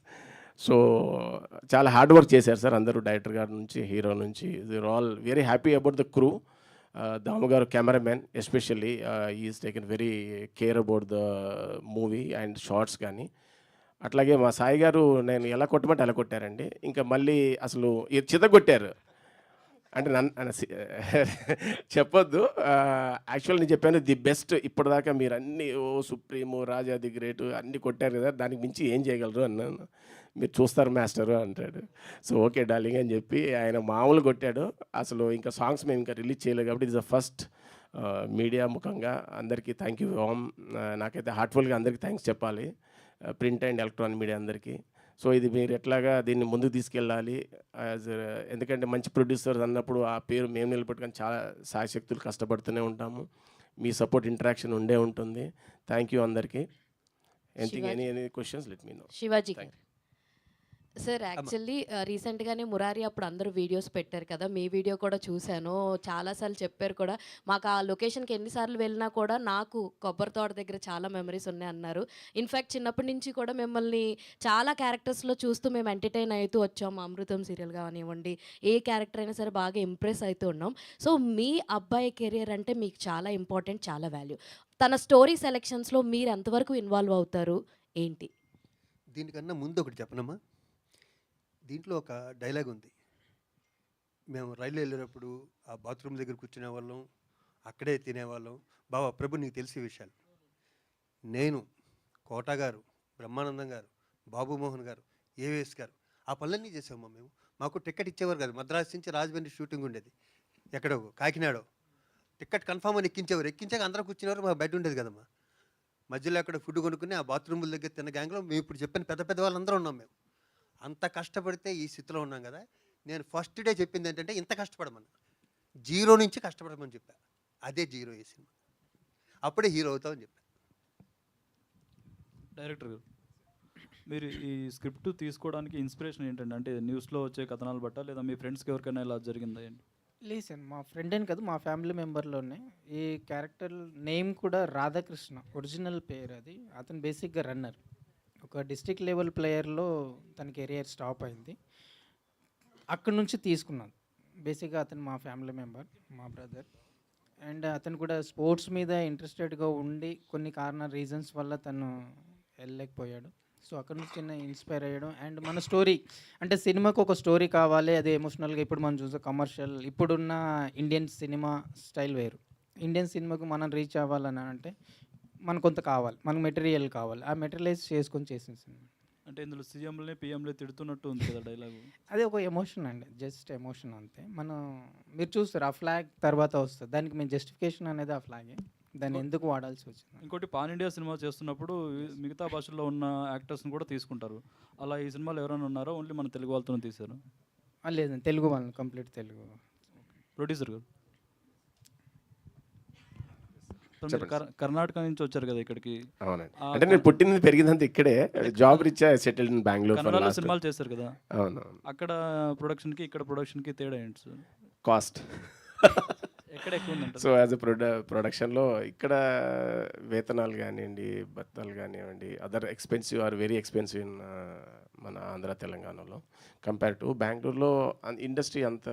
So చాలా హార్డ్ వర్క్ చేశారు సార్ అందరూ, డైరెక్టర్ గారి నుంచి హీరో నుంచి. They're all very happy about the crew. Damu గారు cameraman especially is taken very care about the movie and shots కానీ. అట్లాగే మా సాయి గారు నేను ఎలా కొట్టమంటే అలా కొట్టారండి. ఇంకా మళ్ళీ అసలు చితగొట్టారు అంటే నన్ను చెప్పొద్దు. యాక్చువల్ నేను చెప్పాను ది బెస్ట్ ఇప్పటిదాకా మీరు అన్నీ సుప్రీము, రాజా ది గ్రేట్ అన్నీ కొట్టారు కదా, దానికి మించి ఏం చేయగలరు అన్నాను. మీరు చూస్తారు మాస్టరు అంటాడు. సో ఓకే డార్లింగ్ అని చెప్పి ఆయన మామూలు కొట్టాడు. అసలు ఇంకా సాంగ్స్ మేము ఇంకా రిలీజ్ చేయలేదు కాబట్టి ఇట్స్ ద ఫస్ట్ మీడియా ముఖంగా అందరికీ థ్యాంక్ యూ. నాకైతే హార్ట్ఫుల్గా అందరికీ థ్యాంక్స్ చెప్పాలి, ప్రింట్ అండ్ ఎలక్ట్రానిక్ మీడియా అందరికీ. సో ఇది మీరు ఎట్లాగా దీన్ని ముందుకు తీసుకెళ్ళాలి, ఎందుకంటే మంచి ప్రొడ్యూసర్స్ అన్నప్పుడు ఆ పేరు మేము నిలబెట్టుకొని చాలా సాయశక్తులు కష్టపడుతూనే ఉంటాము. మీ సపోర్ట్ ఇంటరాక్షన్ ఉండే ఉంటుంది. థ్యాంక్ యూ అందరికీ. Any questions let me know. Shivaji sir, actually రీసెంట్గానే మురారి అప్పుడు అందరూ వీడియోస్ పెట్టారు కదా, మీ వీడియో కూడా చూశాను. చాలాసార్లు చెప్పారు కూడా, మాకు ఆ లొకేషన్కి ఎన్నిసార్లు వెళ్ళినా కూడా నాకు కొబ్బరి తోట దగ్గర చాలా మెమరీస్ ఉన్నాయి అన్నారు. ఇన్ఫ్యాక్ట్ చిన్నప్పటి నుంచి కూడా మిమ్మల్ని చాలా క్యారెక్టర్స్లో చూస్తూ మేము ఎంటర్టైన్ అవుతూ వచ్చాము. అమృతం సీరియల్ కానివ్వండి, ఏ క్యారెక్టర్ అయినా సరే బాగా ఇంప్రెస్ అవుతూ ఉన్నాం. సో మీ అబ్బాయి కెరియర్ అంటే మీకు చాలా ఇంపార్టెంట్, చాలా వాల్యూ. తన స్టోరీ సెలెక్షన్స్లో మీరు ఎంతవరకు ఇన్వాల్వ్ అవుతారు ఏంటి? దీనికన్నా ముందు ఒకటి చెప్పనమ్మా. దీంట్లో ఒక డైలాగ్ ఉంది. మేము రైలు వెళ్ళేటప్పుడు ఆ బాత్రూమ్ దగ్గర కూర్చునే వాళ్ళం, అక్కడే తినేవాళ్ళం. బాబా ప్రభు నీకు తెలిసే విషయాలు. నేను, కోట గారు, బ్రహ్మానందం గారు, బాబుమోహన్ గారు, ఏవిఎస్ గారు ఆ పనులన్నీ చేసామమ్మా మేము. మాకు టికెట్ ఇచ్చేవారు కాదు. మద్రాసు నుంచి రాజమండ్రి షూటింగ్ ఉండేది, ఎక్కడో కాకినాడో. టికెట్ కన్ఫామ్ అని ఎక్కించేవారు. ఎక్కించాక అందరూ కూర్చునేవారు. మా బెడ్ ఉండేది కదమ్మా. మధ్యలో అక్కడ ఫుడ్ కొనుక్కుని ఆ బాత్రూముల దగ్గర తిన్న గ్యాంగ్లో మేము ఇప్పుడు చెప్పిన పెద్ద పెద్ద వాళ్ళందరూ ఉన్నాం. మేము అంత కష్టపడితే ఈ స్థితిలో ఉన్నాం కదా. నేను ఫస్ట్ డే చెప్పింది ఏంటంటే ఇంత కష్టపడమని, 0 నుంచి కష్టపడమని చెప్పా. అదే 0 ఈ సినిమా. అప్పుడే హీరో అవుతామని చెప్పా. డైరెక్టర్ గారు, మీరు ఈ స్క్రిప్ట్ తీసుకోవడానికి ఇన్స్పిరేషన్ ఏంటండి? అంటే న్యూస్లో వచ్చే కథనాలు బట్ట, లేదా మీ ఫ్రెండ్స్కి ఎవరికైనా ఇలా జరిగిందా ఏంటి? లేదు సార్, మా ఫ్రెండ్ అని కాదు, మా ఫ్యామిలీ మెంబర్లోనే. ఈ క్యారెక్టర్ నేమ్ కూడా రాధాకృష్ణ, ఒరిజినల్ పేరు అది. అతను బేసిక్గా రన్నర్, ఒక డిస్ట్రిక్ట్ లెవెల్ ప్లేయర్లో తన కెరియర్ స్టాప్ అయింది. అక్కడి నుంచి తీసుకున్నాను. బేసిక్గా అతను మా ఫ్యామిలీ మెంబర్, మా బ్రదర్. అండ్ అతను కూడా స్పోర్ట్స్ మీద ఇంట్రెస్టెడ్గా ఉండి కొన్ని రీజన్స్ వల్ల తను వెళ్ళలేకపోయాడు. సో అక్కడ నుంచి చిన్న ఇన్స్పైర్ అయ్యడం. అండ్ మన స్టోరీ అంటే సినిమాకు ఒక స్టోరీ కావాలి, అదే ఎమోషనల్గా. ఇప్పుడు మనం చూసే కమర్షియల్, ఇప్పుడున్న ఇండియన్ సినిమా స్టైల్ వేరు. ఇండియన్ సినిమాకు మనం రీచ్ అవ్వాలని అంటే మనకు కొంత కావాలి, మనకు మెటీరియల్ కావాలి. ఆ మెటీరియలైజ్ చేసుకొని చేసిన సినిమా. అంటే ఇందులో సీఎంలే పిఎంలే తిడుతున్నట్టు ఉంది కదా డైలాగు. అదే ఒక ఎమోషన్ అండి, జస్ట్ ఎమోషన్ అంతే. మనం మీరు చూస్తారు ఆ ఫ్లాగ్ తర్వాత వస్తుంది, దానికి మేము జస్టిఫికేషన్ అనేది ఆ ఫ్లాగే, దాన్ని ఎందుకు వాడాల్సి వచ్చింది. ఇంకోటి పాన్ ఇండియా సినిమా చేస్తున్నప్పుడు మిగతా భాషల్లో ఉన్న యాక్టర్స్ని కూడా తీసుకుంటారు. అలా ఈ సినిమాలో ఎవరైనా ఉన్నారో ఓన్లీ మన తెలుగు వాళ్ళతోనే తీశారు? లేదండి, తెలుగు వాళ్ళని, కంప్లీట్ తెలుగు. ప్రొడ్యూసర్ గారు, కర్ణాటక నుంచి వచ్చారు కదా ఇక్కడికి. అవునండి, అంటే నేను పుట్టింది పెరిగిందంతా ఇక్కడే. జాబ్ రీత్యా సెటిల్డ్ ఇన్ బెంగళూరు. కన్నడలో సినిమాలు చేశారు కదా. అవును. అక్కడ ప్రొడక్షన్కి ఇక్కడ ప్రొడక్షన్కి తేడా ఏంటి సార్? కాస్ట్ ఎక్కడ ఎక్కువ ఉందంట? సో యాజ్ అ ప్రొడక్షన్లో ఇక్కడ వేతనాలు కానివ్వండి, భత్తాలు కానివ్వండి, other expensive are very expensive in మన ఆంధ్ర తెలంగాణలో కంపేర్ టు బెంగళూరులో. ఇండస్ట్రీ అంత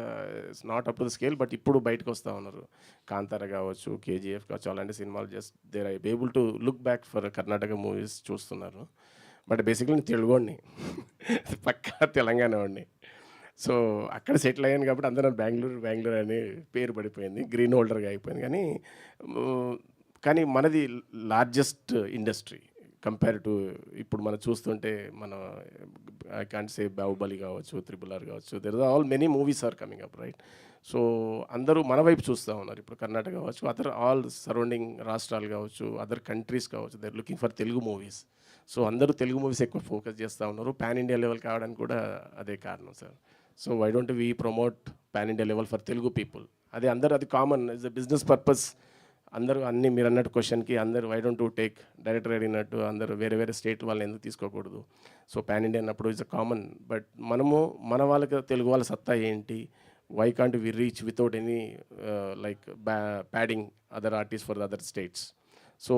not up to the scale, but ఇప్పుడు బయటకు వస్తూ ఉన్నారు. కాంతార కావచ్చు, కేజీఎఫ్ కావచ్చు, అలాంటి సినిమాలు just there I able to look back for Karnataka movies చూస్తున్నారు. బట్ బేసిక్లీ నేను తెలుగుని పక్కా తెలంగాణ వాడిని. సో అక్కడ సెటిల్ అయ్యాను కాబట్టి అందరూ బెంగళూరు అని పేరు పడిపోయింది, గ్రీన్ హోల్డర్గా అయిపోయింది. కానీ మనది లార్జెస్ట్ ఇండస్ట్రీ కంపేర్ టు ఇప్పుడు మనం చూస్తుంటే మన ఐ కాంట్ సే బాహుబలి కావచ్చు, RRR కావచ్చు, there are all many movies are coming up, right? So అందరూ మన వైపు చూస్తూ ఉన్నారు. ఇప్పుడు కర్ణాటక కావచ్చు, అదర్ ఆల్ సరౌండింగ్ రాష్ట్రాలు కావచ్చు, అదర్ కంట్రీస్ కావచ్చు, they are looking for Telugu movies. So అందరూ తెలుగు మూవీస్ ఎక్కువ ఫోకస్ చేస్తూ ఉన్నారు. పాన్ ఇండియా లెవెల్ కావడానికి కూడా అదే కారణం sir. So why don't we promote pan India level for Telugu people? అదే అందరూ, అది common, is a business purpose. అందరూ అన్నీ మీరు అన్నట్టు క్వశ్చన్కి అందరూ why don't to take director అడిగినట్టు అందరూ వేరే స్టేట్ వాళ్ళని ఎందుకు తీసుకోకూడదు? సో పాన్ ఇండియా అన్నప్పుడు ఇట్స్ అ కామన్. బట్ మనము మన వాళ్ళకి తెలుగు వాళ్ళ సత్తా ఏంటి? Why can't we reach without any like padding other artist for other states? So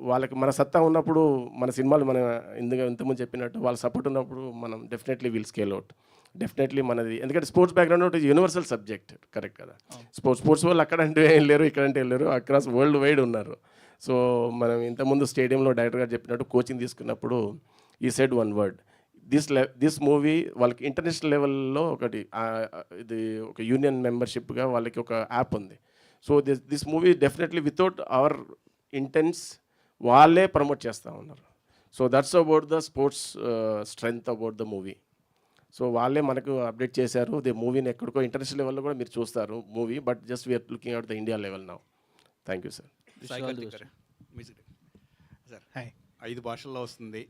వాళ్ళకి మన సత్తా ఉన్నప్పుడు, మన సినిమాలు మన ఇంతకుముందు చెప్పినట్టు వాళ్ళ సపోర్ట్ ఉన్నప్పుడు మనం definitely will scale out. Definitely మనది, ఎందుకంటే స్పోర్ట్స్ బ్యాక్గ్రౌండ్ ఒకటి యూనివర్సల్ సబ్జెక్ట్, కరెక్ట్ కదా? స్పోర్ట్స్ వాళ్ళు అక్కడంటే ఏం లేరు, ఇక్కడంటే ఏం లేరు, అక్రాస్ వరల్డ్ వైడ్ ఉన్నారు. సో మనం ఇంతకుముందు స్టేడియంలో డైరెక్టర్ గారు చెప్పినట్టు కోచింగ్ తీసుకున్నప్పుడు ఈ said one word, this movie వాళ్ళకి ఇంటర్నేషనల్ లెవెల్లో ఒకటి ఇది ఒక యూనియన్ మెంబర్షిప్గా వాళ్ళకి ఒక యాప్ ఉంది. So this movie definitely without hour intense వాళ్ళే ప్రమోట్ చేస్తూ ఉన్నారు. So that's about the sports strength about the movie. So వాళ్ళే మనకు అప్డేట్ చేశారు. దే మూవీని ఎక్కడికో ఇంటర్నేషనల్ లెవెల్లో కూడా మీరు చూస్తారు movie, but just we are looking out the India level now. Thank you sir. Sir hi, 5 భాషల్లో వస్తుంది.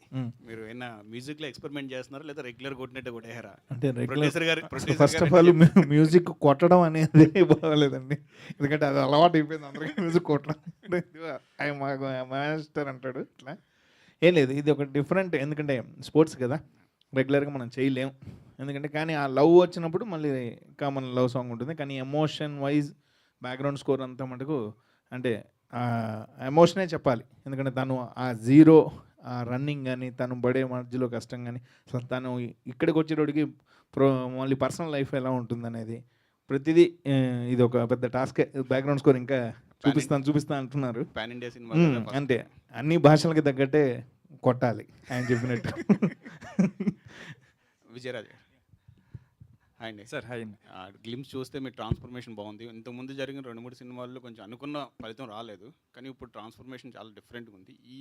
మీరు ఏమైనా మ్యూజిక్లో ఎక్స్పెరిమెంట్ చేస్తున్నారా లేదా రెగ్యులర్ కొట్టినట్టు కొట్టేయారా? అంటే ప్రొడ్యూసర్ గారు ఫస్ట్ ఆఫ్ ఆల్ మ్యూజిక్ కొట్టడం అనేది బాగోలేదండి, ఎందుకంటే అది అలవాటు అయిపోయింది అందరికీ మ్యూజిక్ కొట్టడం. మాస్టర్ అంటాడు ఇట్లా, ఏం లేదు, ఇది ఒక డిఫరెంట్. ఎందుకంటే స్పోర్ట్స్ కదా, రెగ్యులర్గా మనం చేయలేం. ఎందుకంటే కానీ ఆ లవ్ వచ్చినప్పుడు మళ్ళీ కామన్ లవ్ సాంగ్ ఉంటుంది. కానీ ఎమోషన్ వైజ్ బ్యాక్గ్రౌండ్ స్కోర్ అంతా మటుకు అంటే ఎమోషనే చెప్పాలి. ఎందుకంటే తను ఆ జీరో ఆ రన్నింగ్ కానీ, తను పడే మధ్యలో కష్టం కానీ, అసలు తను ఇక్కడికి వచ్చేటోడికి మళ్ళీ పర్సనల్ లైఫ్ ఎలా ఉంటుందనేది ప్రతిదీ ఇది ఒక పెద్ద టాస్క్. బ్యాక్గ్రౌండ్ స్కోర్ ఇంకా చూపిస్తాను అంటున్నారు. పాన్ ఇండియా సినిమా అంటే అన్ని భాషలకి తగ్గట్టే కొట్టాలి ఆయన చెప్పినట్టు. విజయరాజ్ గారు హాయ్ అండి. Sir hi. గ్లిమ్స్ చూస్తే మీ ట్రాన్స్ఫర్మేషన్ బాగుంది. ఇంతకుముందు జరిగిన 2-3 సినిమాల్లో కొంచెం అనుకున్న ఫలితం రాలేదు, కానీ ఇప్పుడు ట్రాన్స్ఫర్మేషన్ చాలా డిఫరెంట్గా ఉంది. ఈ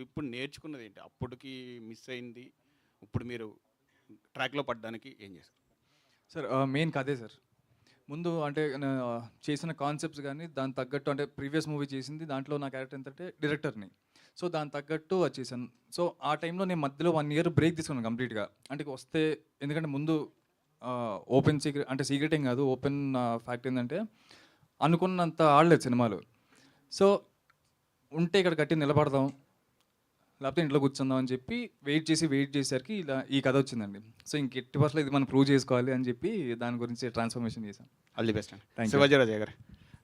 ఇప్పుడు నేర్చుకున్నది ఏంటి? అప్పటికి మిస్ అయింది, ఇప్పుడు మీరు ట్రాక్లో పడడానికి ఏం చేస్తారు? సార్ మెయిన్ కదే సార్. ముందు అంటే చేసిన కాన్సెప్ట్స్ కానీ దాని తగ్గట్టు, అంటే ప్రీవియస్ మూవీ చేసింది దాంట్లో నా క్యారెక్టర్ ఏంటంటే డైరెక్టర్ని, సో దాని తగ్గట్టు వచ్చేసాను. సో ఆ టైంలో నేను మధ్యలో 1 year బ్రేక్ తీసుకున్నాను కంప్లీట్గా. అంటే వస్తే, ఎందుకంటే ముందు ఓపెన్ సీక్రెట్, అంటే సీక్రెట్ ఏం కాదు, ఓపెన్ ఫ్యాక్ట్ ఏంటంటే అనుకున్నంత ఆడలేదు సినిమాలు. సో ఉంటే ఇక్కడ గట్టి నిలబడదాం, లేకపోతే ఇంట్లో కూర్చుందాం అని చెప్పి వెయిట్ చేసేసరికి ఇలా ఈ కథ వచ్చిందండి. సో ఇంకెట్టి పర్సెంట్ ఇది మనం ప్రూవ్ చేసుకోవాలి అని చెప్పి దాని గురించి ట్రాన్స్ఫర్మేషన్ చేశాను. ఆల్ ది బెస్ట్ అండి. శివాజీరాజయ్య గారు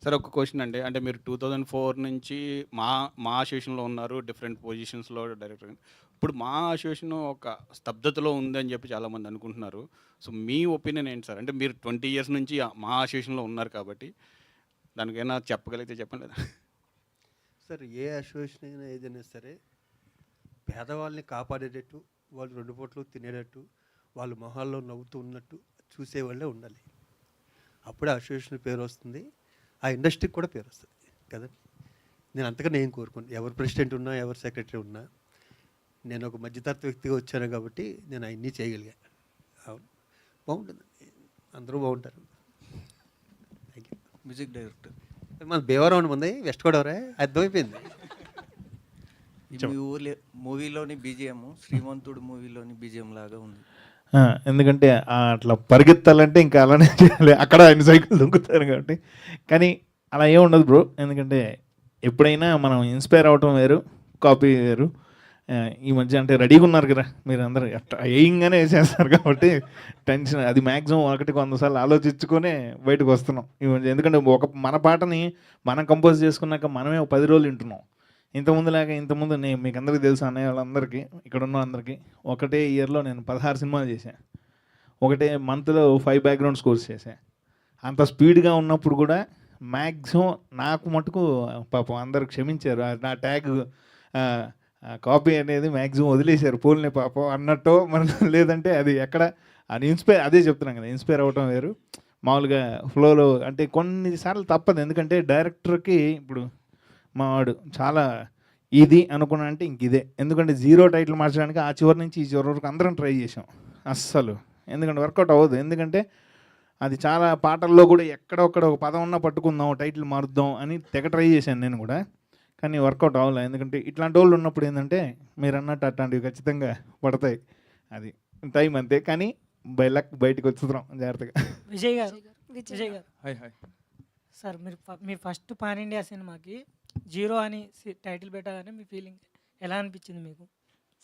సార్, ఒక క్వశ్చన్ అండి. అంటే మీరు 2004 నుంచి మా అసోసియేషన్లో ఉన్నారు, డిఫరెంట్ పొజిషన్స్లో డైరెక్టర్. ఇప్పుడు మా అసోసియేషన్ ఒక స్తబ్దతలో ఉందని చెప్పి చాలామంది అనుకుంటున్నారు. సో మీ ఒపీనియన్ ఏంటి సార్? అంటే మీరు 20 years నుంచి మా అసోసియేషన్లో ఉన్నారు కాబట్టి దానికైనా చెప్పగలిగితే చెప్పండి. లేదా సార్, ఏ అసోసియేషన్ అయినా ఏదైనా సరే పేదవాళ్ళని కాపాడేటట్టు, వాళ్ళు 2 పూటలు తినేటట్టు, వాళ్ళు మొహాల్లో నవ్వుతూ ఉన్నట్టు చూసేవాళ్ళే ఉండాలి. అప్పుడే అసోసియేషన్ పేరు వస్తుంది, ఆ ఇండస్ట్రీకి కూడా పేరు వస్తుంది కదండి. నేను అంతగా నేను కోరుకోను, ఎవరు ప్రెసిడెంట్ ఉన్నా ఎవరు సెక్రటరీ ఉన్నా. నేను ఒక మధ్యతరగతి వ్యక్తిగా వచ్చాను కాబట్టి నేను అవన్నీ చేయగలిగా. అవును, బాగుంటుంది, అందరూ బాగుంటారు. Thank you. మ్యూజిక్ డైరెక్టర్ మన భీమవరం ఉంది, వెస్ట్ గోదావరి, అర్థమైపోయింది. మీ ఊర్లో మూవీలోని బీజిఎం శ్రీమంతుడు మూవీలోని బీజిఎం లాగా ఉంది. ఎందుకంటే అట్లా పరిగెత్తాలంటే ఇంకా అలానే చేయాలి, అక్కడ ఆయన సైకిల్ దొంగతారు కాబట్టి. కానీ అలా ఏమి ఉండదు బ్రో, ఎందుకంటే ఎప్పుడైనా మనం ఇన్స్పైర్ అవటం వేరు, కాపీ వేరు. ఈ మధ్య అంటే రెడీగా ఉన్నారు కదా మీరు అందరూ, అట్లా వేయంగానే వేసేస్తారు కాబట్టి టెన్షన్ అది మ్యాక్సిమం 100 సార్లు ఆలోచించుకొనే బయటకు వస్తున్నాం ఈ మధ్య. ఎందుకంటే మన పాటని మనం కంపోజ్ చేసుకున్నాక మనమే 10 రోజులు వింటున్నాం. ఇంతకుముందు నేను మీకు అందరికీ తెలుసు, అన్నయ్య వాళ్ళందరికీ, ఇక్కడ ఉన్న అందరికీ, ఒకటే ఇయర్లో నేను 16 సినిమాలు చేశాను. ఒకటే మంత్లో 5 బ్యాక్గ్రౌండ్ స్కోర్స్ చేశాను. అంత స్పీడ్గా ఉన్నప్పుడు కూడా మ్యాక్సిమం నాకు మటుకు పాపం అందరు క్షమించారు. నా ట్యాగ్ కాపీ అనేది మ్యాక్సిమం వదిలేశారు, పోల్నే పాపం అన్నట్టు. మన లేదంటే అది ఎక్కడ అది అదే చెప్తున్నాం కదా, ఇన్స్పైర్ అవ్వటం వేరు, మామూలుగా ఫ్లోలో అంటే కొన్నిసార్లు తప్పదు. ఎందుకంటే డైరెక్టర్కి ఇప్పుడు మావాడు చాలా ఇది అనుకున్నా అంటే ఇంక ఇదే. ఎందుకంటే 0 టైటిల్ మార్చడానికి ఆ చివరి నుంచి ఈ చివరి వరకు అందరం ట్రై చేసాం, అస్సలు ఎందుకంటే వర్కౌట్ అవ్వదు. ఎందుకంటే అది చాలా పాటల్లో కూడా ఎక్కడొక్కడ ఒక పదం ఉన్నా పట్టుకుందాం, టైటిల్ మారుద్దాం అని తెగ ట్రై చేశాను నేను కూడా, కానీ వర్కౌట్ అవ్వలేదు. ఎందుకంటే ఇట్లాంటి వాళ్ళు ఉన్నప్పుడు ఏంటంటే మీరు అన్నట్టు అట్లాంటివి ఖచ్చితంగా పడతాయి, అది టైం అంతే. కానీ బయటకు వచ్చుతున్నాం జాగ్రత్తగా. విజయ్ గారు హాయ్ హాయ్ సార్, మీ ఫస్ట్ పాన్ ఇండియా సినిమాకి 0 అని టైటిల్ పెట్టగానే మీ ఫీలింగ్ ఎలా అనిపించింది మీకు?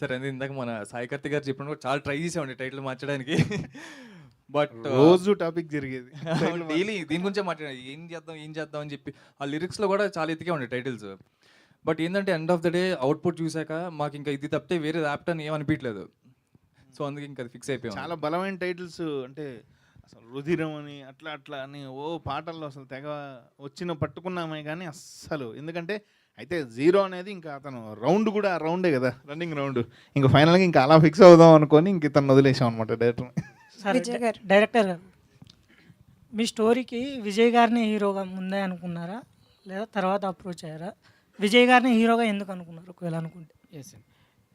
సరే, అది ఇందాక మన సాయి కార్తిక్ గారు చెప్పినప్పుడు చాలా ట్రై చేసామండి టైటిల్ మార్చడానికి. బట్ రోజు టాపిక్ జరిగేది, డైలీ దీని గురించే మాట్లాడాలి, ఏం చేద్దాం అని చెప్పి. ఆ లిరిక్స్లో కూడా చాలా ఎత్తికే ఉండే టైటిల్స్. బట్ ఏంటంటే end of the day output చూసాక మాకు ఇంకా ఇది తప్పితే వేరే యాప్ట్ అని ఏమనిపించలేదు. సో అందుకే ఇంకా అది ఫిక్స్ అయిపోయాం. చాలా బలమైన టైటిల్స్ అంటే అసలు రుధిరం అని అట్లా అని పాటల్లో అసలు తెగ వచ్చిన పట్టుకున్నామే కానీ అస్సలు. ఎందుకంటే అయితే 0 అనేది ఇంకా అతను రౌండ్ కూడా రౌండే కదా, రన్నింగ్ రౌండ్, ఇంకా ఫైనల్గా ఇంకా అలా ఫిక్స్ అవుదాం అనుకొని ఇంక ఇతను వదిలేసాం అనమాట డైరెక్టర్. డైరెక్టర్ గారు, మీ స్టోరీకి విజయ్ గారిని హీరోగా ముందే అనుకున్నారా లేదా తర్వాత అప్రోచ్ అయ్యారా? విజయ్ గారిని హీరోగా ఎందుకు అనుకున్నారు ఒకవేళ అనుకుంటే? ఎస్,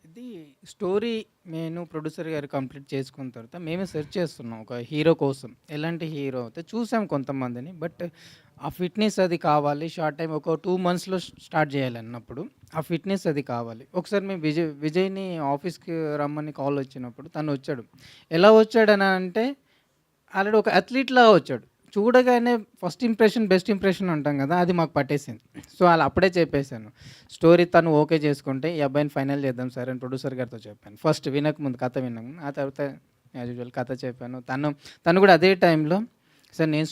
ఇది స్టోరీ నేను ప్రొడ్యూసర్ గారు కంప్లీట్ చేసుకున్న తర్వాత మేమే సెర్చ్ చేస్తున్నాం ఒక హీరో కోసం. ఎలాంటి హీరో అయితే చూసాం కొంతమందిని, బట్ ఆ ఫిట్నెస్ అది కావాలి. షార్ట్ టైం ఒక 2 monthsలో స్టార్ట్ చేయాలి అన్నప్పుడు ఆ ఫిట్నెస్ అది కావాలి. ఒకసారి మేము విజయ్ని ఆఫీస్కి రమ్మని కాల్ వచ్చినప్పుడు తను వచ్చాడు. ఎలా వచ్చాడని అంటే ఆల్రెడీ ఒక అథ్లీట్లా వచ్చాడు. చూడగానే ఫస్ట్ ఇంప్రెషన్ బెస్ట్ ఇంప్రెషన్ అంటాం కదా, అది మాకు పట్టేసింది. సో అలా అప్పుడే చెప్పేశాను, స్టోరీ తను ఓకే చేసుకుంటే ఈ అబ్బాయిని ఫైనల్ చేద్దాం సార్ అని ప్రొడ్యూసర్ గారితో చెప్పాను. ఫస్ట్ వినకముందు కథ విన్నాము, ఆ తర్వాత యాజ్ యూజువల్ కథ చెప్పాను. తను కూడా అదే టైంలో సార్ నేను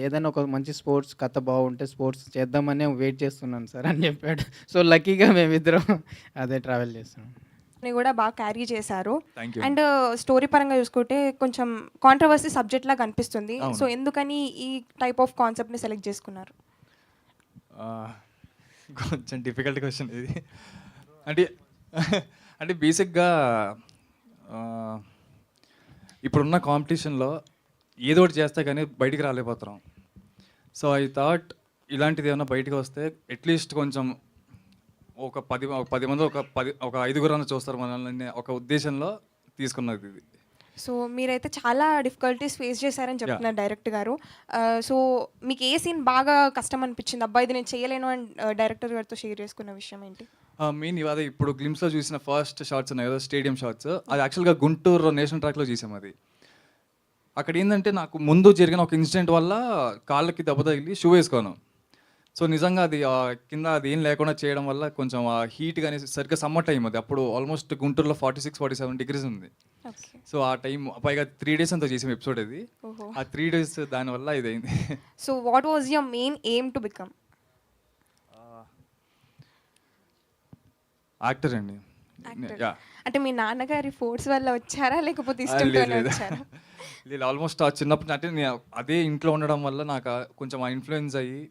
ఏదైనా ఒక మంచి స్పోర్ట్స్ కథ బాగుంటే స్పోర్ట్స్ చేద్దామని వెయిట్ చేస్తున్నాను సార్ అని చెప్పాడు. సో లక్కీగా మేమిద్దరం అదే ట్రావెల్ చేస్తాం. కూడా బాగా క్యారీ చేశారు. Thank you. అండ్ స్టోరీ పరంగా చూసుకుంటే కొంచెం కాంట్రవర్సీ సబ్జెక్ట్ లాగా అనిపిస్తుంది. అవును. సో ఎందుకని ఈ టైప్ ఆఫ్ కాన్సెప్ట్ని సెలెక్ట్ చేసుకున్నారు? కొంచెం డిఫికల్ట్ క్వశ్చన్ ఇది. అంటే బేసిక్గా ఇప్పుడున్న కాంపిటీషన్లో ఏదో ఒకటి చేస్తే కానీ బయటికి రాలేకపోతున్నాం. సో ఐ థాట్ ఇలాంటిది ఏమైనా బయటకు వస్తే అట్లీస్ట్ కొంచెం ఒక 10 మంది ఒక 5 చూస్తారు మనల్ని ఒక ఉద్దేశంలో తీసుకున్నది ఇది. సో మీరైతే చాలా డిఫికల్టీస్ ఫేస్ చేశారని చెప్తున్నారు డైరెక్టర్ గారు. సో మీకు ఏ సీన్ బాగా కష్టం అనిపించింది, అబ్బాయి ఇది నేను చేయలేను అని డైరెక్టర్ గారితో షేర్ చేసుకున్న విషయం ఏంటి? మెయిన్ అదే ఇప్పుడు గ్లిమ్స్లో చూసిన ఫస్ట్ షార్ట్స్ ఉన్నాయి కదా, స్టేడియం షార్ట్స్, అది యాక్చువల్గా గుంటూరు నేషనల్ ట్రాక్లో చూసాం. అది అక్కడ ఏంటంటే నాకు ముందు జరిగిన ఒక ఇన్సిడెంట్ వల్ల కాళ్ళకి దెబ్బ తగిలి షూ వేసుకోను. సో నిజంగా అది కింద అది ఏం లేకుండా చేయడం వల్ల కొంచెం ఆ హీట్ కానీ సరిగ్గా సమ్మర్ టైం అది, అప్పుడు ఆల్మోస్ట్ గుంటూరులో 46-47 degrees ఉంది. సో ఆ టైం పైగా 3 days అంతా చేసాం ఎపిసోడ్ అది. ఆ 3 days దానివల్ల ఇది అయింది. So what was your main aim to become? Actor అండి. అంటే మీ నాన్నగారి ఫోర్స్ వల్ల వచ్చారా లేకపోతే ఇష్టంతోనే వచ్చారా? లేదు, ఆల్మోస్ట్ చిన్నప్పటి నుంచి అంటే అదే ఇంట్లో ఉండడం వల్ల నాకు కొంచెం ఆ ఇన్ఫ్లుయెన్స్ అయ్యి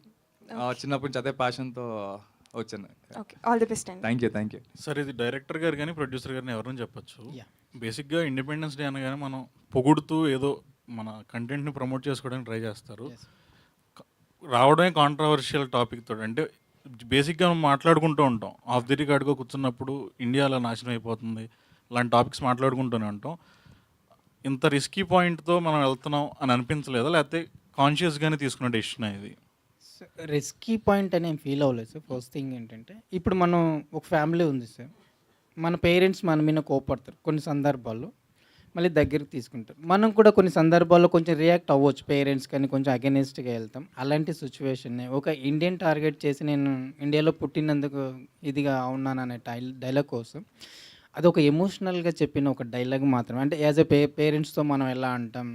చిన్నప్పటి నుంచి అదే ప్యాషన్తో వచ్చాను. All the best. Thank you sir. ఇది డైరెక్టర్ గారు కానీ ప్రొడ్యూసర్ గారిని ఎవరైనా చెప్పచ్చు. బేసిక్గా ఇండిపెండెన్స్ డే అనగానే మనం పొగుడుతూ ఏదో మన కంటెంట్ని ప్రమోట్ చేసుకోవడానికి ట్రై చేస్తారు. రావడమే కాంట్రవర్షియల్ టాపిక్ తోటి, అంటే బేసిక్గా మనం మాట్లాడుకుంటూ ఉంటాం. ఆఫ్ ది రికార్డ్గా కూర్చున్నప్పుడు ఇండియా అలా నాశనం అయిపోతుంది, ఇలాంటి టాపిక్స్ మాట్లాడుకుంటూనే ఉంటాం. ఇంత రిస్కీ పాయింట్తో మనం వెళ్తున్నాం అని అనిపించలేదా, లేకపోతే కాన్షియస్గానే తీసుకున్న డెసిషన్ ఇది? రిస్కీ పాయింట్ అని ఏం ఫీల్ అవ్వలేదు సార్. ఫస్ట్ థింగ్ ఏంటంటే ఇప్పుడు మనం ఒక ఫ్యామిలీ ఉంది సార్, మన పేరెంట్స్ మన మీద కోపడతారు కొన్ని సందర్భాల్లో, మళ్ళీ దగ్గరికి తీసుకుంటారు. మనం కూడా కొన్ని సందర్భాల్లో కొంచెం రియాక్ట్ అవ్వచ్చు, పేరెంట్స్ కానీ కొంచెం అగెనిస్ట్గా వెళ్తాం. అలాంటి సిచ్యువేషన్ని ఒక ఇండియన్ టార్గెట్ చేసి నేను ఇండియాలో పుట్టినందుకు ఇదిగా ఉన్నాననే డైలాగ్ కోసం అది ఒక ఎమోషనల్గా చెప్పిన ఒక డైలాగ్ మాత్రమే. అంటే యాజ్ ఎ పేరెంట్స్తో మనం ఎలా అంటాం,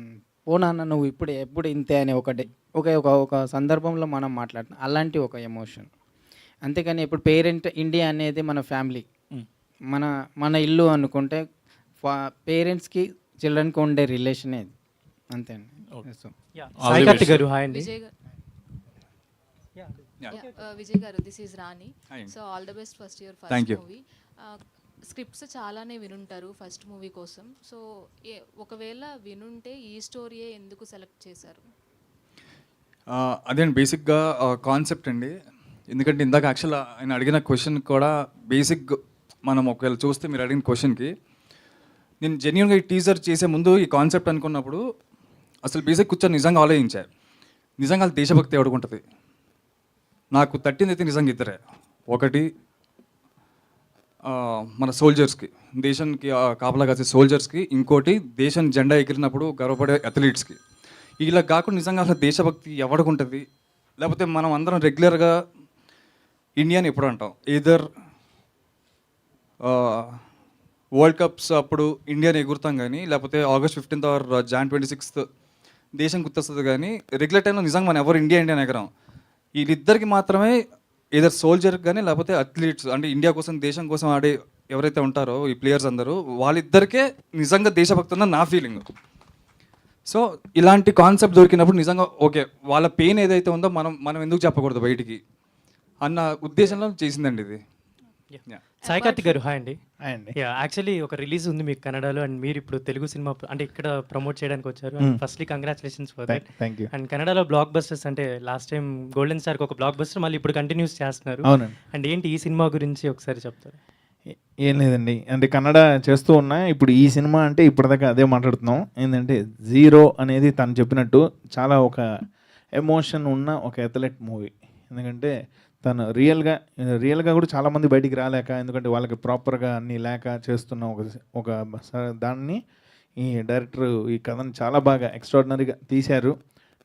ఓ నాన్న నువ్వు ఎప్పుడు ఇంతే అని ఒక సందర్భంలో మనం మాట్లాడతాం, అలాంటి ఒక ఎమోషన్. అంతేకాని ఇప్పుడు పేరెంట్ ఇండియా అనేది మన ఫ్యామిలీ, మన ఇల్లు అనుకుంటే పేరెంట్స్కి చిల్డ్రన్కి ఉండే రిలేషన్ ఇది, అంతే అండి. సాయి కార్తిక్ గారు, హాయ్ అండి. విజయ్ గారు, this is Rani. So all the best first your first movie. Scripts చాలానే వినుంటారు ఫస్ట్ మూవీ కోసం. సో ఒకవేళ వినుంటే ఈ స్టోరీయే ఎందుకు సెలెక్ట్ చేశారు? అదే అండి బేసిక్గా కాన్సెప్ట్ అండి. ఎందుకంటే ఇందాక యాక్చువల్ ఆయన అడిగిన క్వశ్చన్ కూడా బేసిక్ మనం ఒకవేళ చూస్తే మీరు అడిగిన క్వశ్చన్కి నేను జెన్యున్గా ఈ టీజర్ చేసే ముందు ఈ కాన్సెప్ట్ అనుకున్నప్పుడు అసలు బేసిక్ కూర్చొని నిజంగా ఆలోచించారు. నిజంగా దేశభక్తి ఎవడుకుంటుంది? నాకు తట్టింది అయితే నిజంగా ఇద్దరే. ఒకటి మన సోల్జర్స్కి, దేశానికి కాపలా కాసే సోల్జర్స్కి, ఇంకోటి దేశం జెండా ఎగిరినప్పుడు గర్వపడే అథ్లీట్స్కి. ఇలా కాకుండా నిజంగా అసలు దేశభక్తి ఎవడుకుంటుంది? లేకపోతే మనం అందరం రెగ్యులర్గా ఇండియాని ఎప్పుడు అంటాం, ఈదర్ వరల్డ్ కప్స్ అప్పుడు ఇండియాని ఎగురుతాం కానీ, లేకపోతే August 15th are Jan 26th దేశం గుర్తొస్తుంది కానీ రెగ్యులర్ టైంలో నిజంగా మనం ఎవరు ఇండియా ఎగరం. వీళ్ళిద్దరికి మాత్రమే ఏదర్ సోల్జర్ కానీ లేకపోతే అథ్లీట్స్, అంటే ఇండియా కోసం దేశం కోసం ఆడే ఎవరైతే ఉంటారో ఈ ప్లేయర్స్ అందరూ, వాళ్ళిద్దరికే నిజంగా దేశభక్తి ఉందని నా ఫీలింగ్. సో ఇలాంటి కాన్సెప్ట్ దొరికినప్పుడు నిజంగా ఓకే, వాళ్ళ పెయిన్ ఏదైతే ఉందో మనం ఎందుకు చెప్పకూడదు బయటికి అన్న ఉద్దేశంలో చేసిందండి ఇది. సాయి కార్తిక్ గారు హాయ్ అండి. హాయ్ అండి. యాక్చువల్లీ ఒక రిలీజ్ ఉంది మీకు కన్నడలో, అండ్ మీరు ఇప్పుడు తెలుగు సినిమా అంటే ఇక్కడ ప్రమోట్ చేయడానికి వచ్చారు. Firstly congratulations for that. Thank you. And కన్నడలో బ్లాక్ బస్టర్స్ అంటే లాస్ట్ టైం గోల్డెన్ స్టార్కి ఒక బ్లాక్ బస్టర్ మళ్ళీ ఇప్పుడు కంటిన్యూస్ చేస్తున్నారు. అవునండి. అండ్ ఏంటి ఈ సినిమా గురించి ఒకసారి చెప్తారు? ఏం లేదండి, అంటే కన్నడ చేస్తూ ఉన్నా ఇప్పుడు ఈ సినిమా అంటే ఇప్పటిదాకా అదే మాట్లాడుతున్నాం. ఏంటంటే జీరో అనేది తను చెప్పినట్టు చాలా ఒక ఎమోషన్ ఉన్న ఒక అథ్లెట్ మూవీ. ఎందుకంటే తను రియల్గా కూడా చాలామంది బయటికి రాలేక, ఎందుకంటే వాళ్ళకి ప్రాపర్గా అన్నీ లేక చేస్తున్న ఒక దాన్ని ఈ డైరెక్టర్ ఈ కథను చాలా బాగా ఎక్స్ట్రాడినరీగా తీశారు.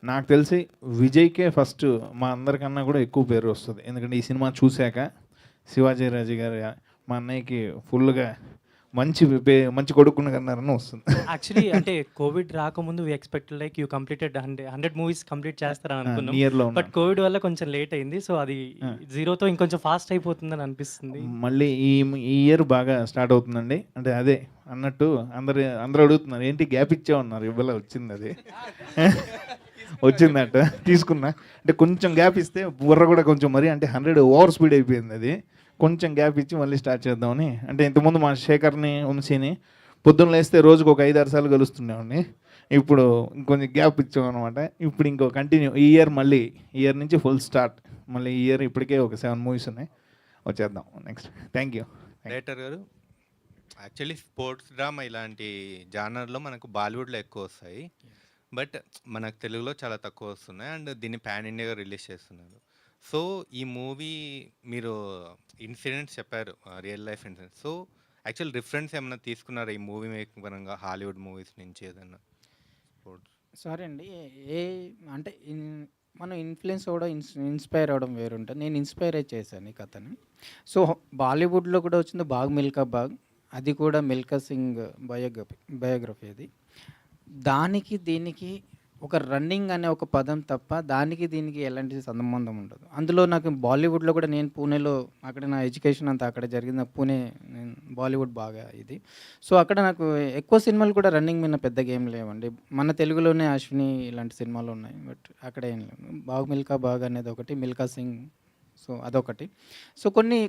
నాకు తెలిసి విజయ్కే ఫస్ట్ మా అందరికన్నా కూడా ఎక్కువ పేరు వస్తుంది. ఎందుకంటే ఈ సినిమా చూశాక శివాజీ రాజు గారు మా అన్నయ్యకి ఫుల్గా మంచి కొడుకుని కన్నారని వస్తుంది. యాక్చువల్లీ అంటే కోవిడ్ రాకముందు we expect like you completed 100 movies complete చేస్తారని అనుకున్నాం. బట్ కోవిడ్ వల్ల కొంచెం లేట్ అయింది. సో అది జీరోతో ఇంకొంచెం ఫాస్ట్ అయిపోతుందని అనిపిస్తుంది. మళ్ళీ ఈ ఇయర్ బాగా స్టార్ట్ అవుతుందండి. అంటే అదే అన్నట్టు అందరూ అడుగుతున్నారు ఏంటి గ్యాప్ ఇచ్చామన్నారు, ఇవ్వలే, వచ్చింది అది వచ్చిందట తీసుకున్నా. అంటే కొంచెం గ్యాప్ ఇస్తే బుర్ర కూడా కొంచెం మరి అంటే 100 ఓవర్ స్పీడ్ అయిపోయింది. అది కొంచెం గ్యాప్ ఇచ్చి మళ్ళీ స్టార్ట్ చేద్దామని. అంటే ఇంతకుముందు మా శేఖర్ని వంశీని పొద్దున్న లేస్తే రోజుకు ఒక 5-6 సార్లు కలుస్తుండేవాడిని. ఇప్పుడు ఇంకొంచెం గ్యాప్ ఇచ్చామన్నమాట. ఇప్పుడు ఇంకో కంటిన్యూ ఈ ఇయర్ నుంచి ఫుల్ స్టార్ట్. మళ్ళీ ఈ ఇయర్ ఇప్పటికే ఒక 7 మూవీస్ ఉన్నాయి, వచ్చేద్దాం నెక్స్ట్. Thank you. డైరెక్టర్ గారు, యాక్చువల్లీ స్పోర్ట్స్ డ్రామా ఇలాంటి జానర్లో మనకు బాలీవుడ్లో ఎక్కువ వస్తాయి, బట్ మనకు తెలుగులో చాలా తక్కువ వస్తున్నాయి. అండ్ దీన్ని పాన్ ఇండియాగా రిలీజ్ చేస్తున్నారు. సో ఈ మూవీ మీరు ఇన్సిడెంట్స్ చెప్పారు, real life incidents. So actual reference ఏమైనా తీసుకున్నారా ఈ మూవీ మేకింగ్ పరంగా హాలీవుడ్ మూవీస్ నుంచి ఏదన్నా? సరే అండి, అంటే మనం ఇన్ఫ్లుయెన్స్ అవ్వడం ఇన్స్పైర్ అవ్వడం వేరు ఉంటుంది. నేను ఇన్స్పైర్ అయి చేశాను ఈ కథని. సో బాలీవుడ్లో కూడా వచ్చింది బాగ్ మిల్కా బాగ్, అది కూడా మిల్కా సింగ్ బయోగ్రఫీ. అది దానికి దీనికి ఒక రన్నింగ్ అనే ఒక పదం తప్ప దానికి దీనికి ఎలాంటి సంబంధం ఉండదు. అందులో నాకు బాలీవుడ్లో కూడా నేను పూణేలో అక్కడ నా ఎడ్యుకేషన్ అంతా అక్కడ జరిగింది. నాకు పూణే బాలీవుడ్ బాగా ఇది. సో అక్కడ నాకు ఎక్కువ సినిమాలు కూడా రన్నింగ్ మీద పెద్దగా ఏం లేవండి. మన తెలుగులోనే అశ్విని ఇలాంటి సినిమాలు ఉన్నాయి, బట్ అక్కడ ఏం లేవు. బాగ్ మిల్కా బాగ్ అనేది ఒకటి, మిల్కా సింగ్, సో అదొకటి. సో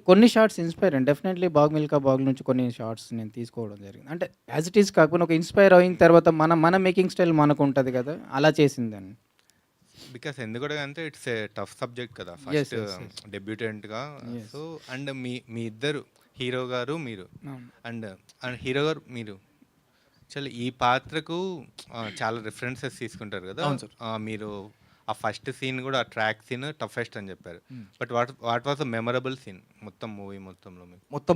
కొన్ని షార్ట్స్ ఇన్స్పైర్ అండి. డెఫినెట్లీ బాగ్ మిల్కా బాగ్ నుంచి కొన్ని షార్ట్స్ నేను తీసుకోవడం జరిగింది. అంటే యాజ్ ఇట్ ఈస్ కాకుండా ఒక ఇన్స్పైర్ అయిన తర్వాత మన మేకింగ్ స్టైల్ మనకు ఉంటుంది కదా, అలా చేసిందండి. బికాస్ ఎందుకంటే అంటే ఇట్స్ ఏ టఫ్ సబ్జెక్ట్ కదా, ఫస్ట్ డెబ్యూటెంట్గా. సో అండ్ మీ ఇద్దరు హీరో గారు మీరు అండ్ హీరో గారు మీరు చాలా ఈ పాత్రకు చాలా రిఫరెన్సెస్ తీసుకుంటారు కదా. మీరు ఆ ఫస్ట్ సీన్ కూడా ఆ ట్రాక్ సీన్ టఫెస్ట్ అని చెప్పారు, but what was a memorable scene మొత్తం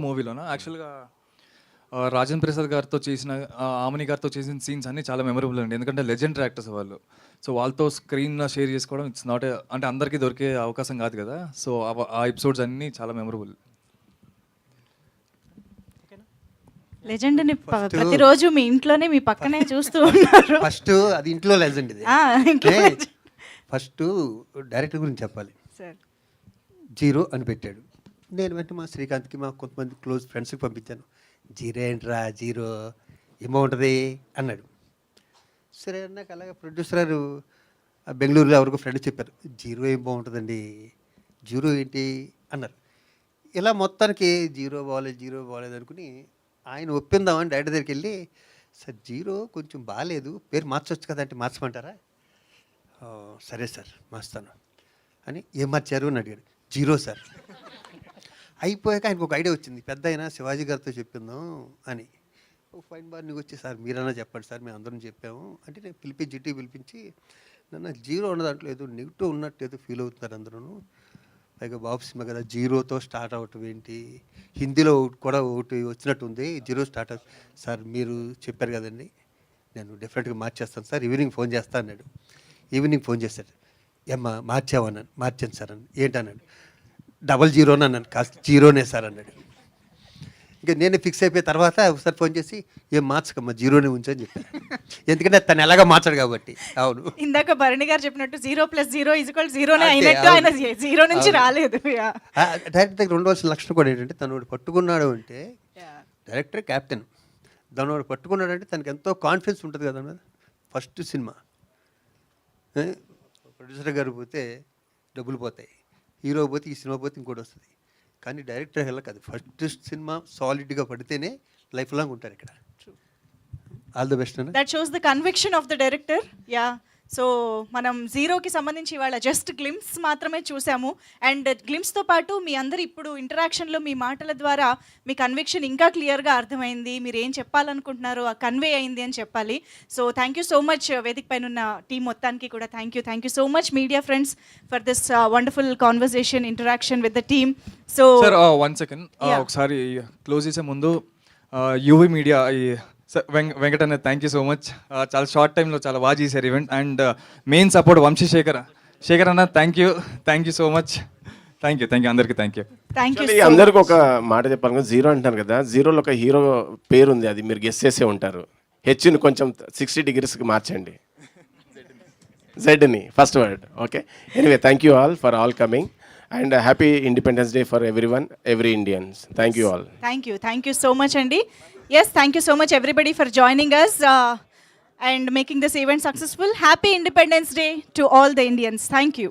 మూవీలోనా? యాక్చువల్గా రాజేంద్ర ప్రసాద్ గారితో చేసిన, ఆమని గారితో చేసిన సీన్స్ అన్నీ చాలా మెమరబుల్ అండి. ఎందుకంటే లెజెండరీ యాక్టర్స్ వాళ్ళు. సో వాళ్ళతో స్క్రీన్ షేర్ చేసుకోవడం ఇట్స్ నాట్ అంటే అందరికీ దొరికే అవకాశం కాదు కదా. సో ఆ ఎపిసోడ్స్ అన్నీ చాలా మెమరబుల్. లెజెండ్ని ప్రతిరోజు మీ ఇంట్లోనే మీ పక్కనే చూస్తూ ఉన్నారు. ఫస్ట్ అది ఇంట్లో లెజెండ్ ఇది. ఫస్ట్ డైరెక్టర్ గురించి చెప్పాలి. జీరో అని పెట్టాడు. నేను వెంటనే మా శ్రీకాంత్కి మా కొంతమంది క్లోజ్ ఫ్రెండ్స్కి పంపించాను. జీరో ఏంట్రా, జీరో ఏమవుతుంది అన్నాడు. సరే అన్నాక అలాగే ప్రొడ్యూసర్ గారు బెంగళూరులో ఎవరికో ఫ్రెండ్ చెప్పారు, జీరో ఏం బాగుంటుందండి, జీరో ఏంటి అన్నారు. ఇలా మొత్తానికి జీరో బాగాలేదు అనుకుని ఆయన ఒప్పిందామని డైరెక్టర్ దగ్గరికి వెళ్ళి, సార్ జీరో కొంచెం బాగాలేదు, పేరు మార్చొచ్చు కదా అంటే మార్చమంటారా? సరే సార్ మార్స్తాను అని. ఏం మార్చారు అని అడిగాడు. Zero sir. అయిపోయాక ఆయనకు ఒక ఐడియా వచ్చింది, పెద్ద అయినా శివాజీ గారితో చెప్పిందాం అని. ఫైన్ బార్ నీకు వచ్చి, సార్ మీరన్నా చెప్పండి సార్, మేము అందరం చెప్పాము అంటే. నేను పిలిపించి నన్ను జీరో ఉన్న దాంట్లో ఏదో నెగిటివ్ ఉన్నట్టు ఏదో ఫీల్ అవుతున్నారు అందరూ. పైగా బాబు సినిమా కదా, జీరోతో స్టార్ట్ అవటం ఏంటి, హిందీలో కూడా ఒకటి వచ్చినట్టు ఉంది, జీరో స్టార్ట్ అవు. సార్ మీరు చెప్పారు కదండి, నేను డెఫినెట్గా మార్చేస్తాను సార్, ఈవినింగ్ ఫోన్ చేస్తా అన్నాడు. ఈవినింగ్ ఫోన్ చేశాడు. ఏమ్మా మార్చావన్నాను. మార్చాను సార్ అని. ఏంటన్నాడు. 00 అన్నాను. కాస్త జీరోనే సార్ అన్నాడు. ఇంకా నేనే ఫిక్స్ అయిపోయిన తర్వాత ఒకసారి ఫోన్ చేసి, ఏం మార్చకమ్మా, జీరోనే ఉంచని చెప్పాను. ఎందుకంటే తను ఎలాగా మార్చాడు కాబట్టి. అవును, ఇందాక భరణి గారు చెప్పినట్టు 0 + 0 = 0నే అయినట్టు. ఆయన 0 నుంచి రాలేదు. డైరెక్టర్ దగ్గర ఉండవలసిన లక్షణం కూడా ఏంటంటే, తను వాడు పట్టుకున్నాడు అంటే, డైరెక్టర్ క్యాప్టెన్, దాని వాడు పట్టుకున్నాడు అంటే తనకి ఎంతో కాన్ఫిడెన్స్ ఉంటుంది కదా మీద. ఫస్ట్ సినిమా ప్రొడ్యూసర్ గారు పోతే డబ్బులు పోతాయి, హీరో పోతే ఈ సినిమా పోతే ఇంకోటి వస్తుంది. కానీ డైరెక్టర్ హెల్ల కాదు, ఫస్ట్ సినిమా సాలిడ్గా పడితేనే లైఫ్ లాంగ్ ఉంటారు ఇక్కడ. ఆల్ ది బెస్ట్ అన్న. That shows the conviction of the director. Yeah, so మనం జీరోకి సంబంధించి ఇవాళ జస్ట్ గ్లిమ్స్ మాత్రమే చూసాము. అండ్ గ్లిమ్స్తో పాటు మీ అందరు ఇప్పుడు ఇంటరాక్షన్లో మీ మాటల ద్వారా మీ కన్విక్షన్ ఇంకా క్లియర్గా అర్థమైంది, మీరు ఏం చెప్పాలనుకుంటున్నారో ఆ కన్వే అయింది అని చెప్పాలి. So thank you so much వేదిక పైన ఉన్న టీం మొత్తానికి కూడా thank you so much media friends for this wonderful conversation interaction with the team. So sir 1 second ఒకసారి క్లోజ్ చేసే ముందు UV media sir Venkatanna thank you so much, చాలా short టైంలో చాలా బాగా చేశారు event. And main support Vamshishekhar అన్న, thank you so much. Thank you అందరికీ థ్యాంక్ యూ. అందరికి ఒక మాట చెప్పాలి, జీరో అంటారు కదా, జీరోలో ఒక హీరో పేరు ఉంది, అది మీరు గెస్ చేసే ఉంటారు. హెచ్ని కొంచెం 60 degreesకి మార్చండి, జెడ్ని first word. Okay, anyway thank you all for all coming and happy independence day for everyone, every Indians. Thank you all. Thank you so much అండి. Yes, thank you so much everybody for joining us and making this event successful. Happy Independence Day to all the Indians. Thank you.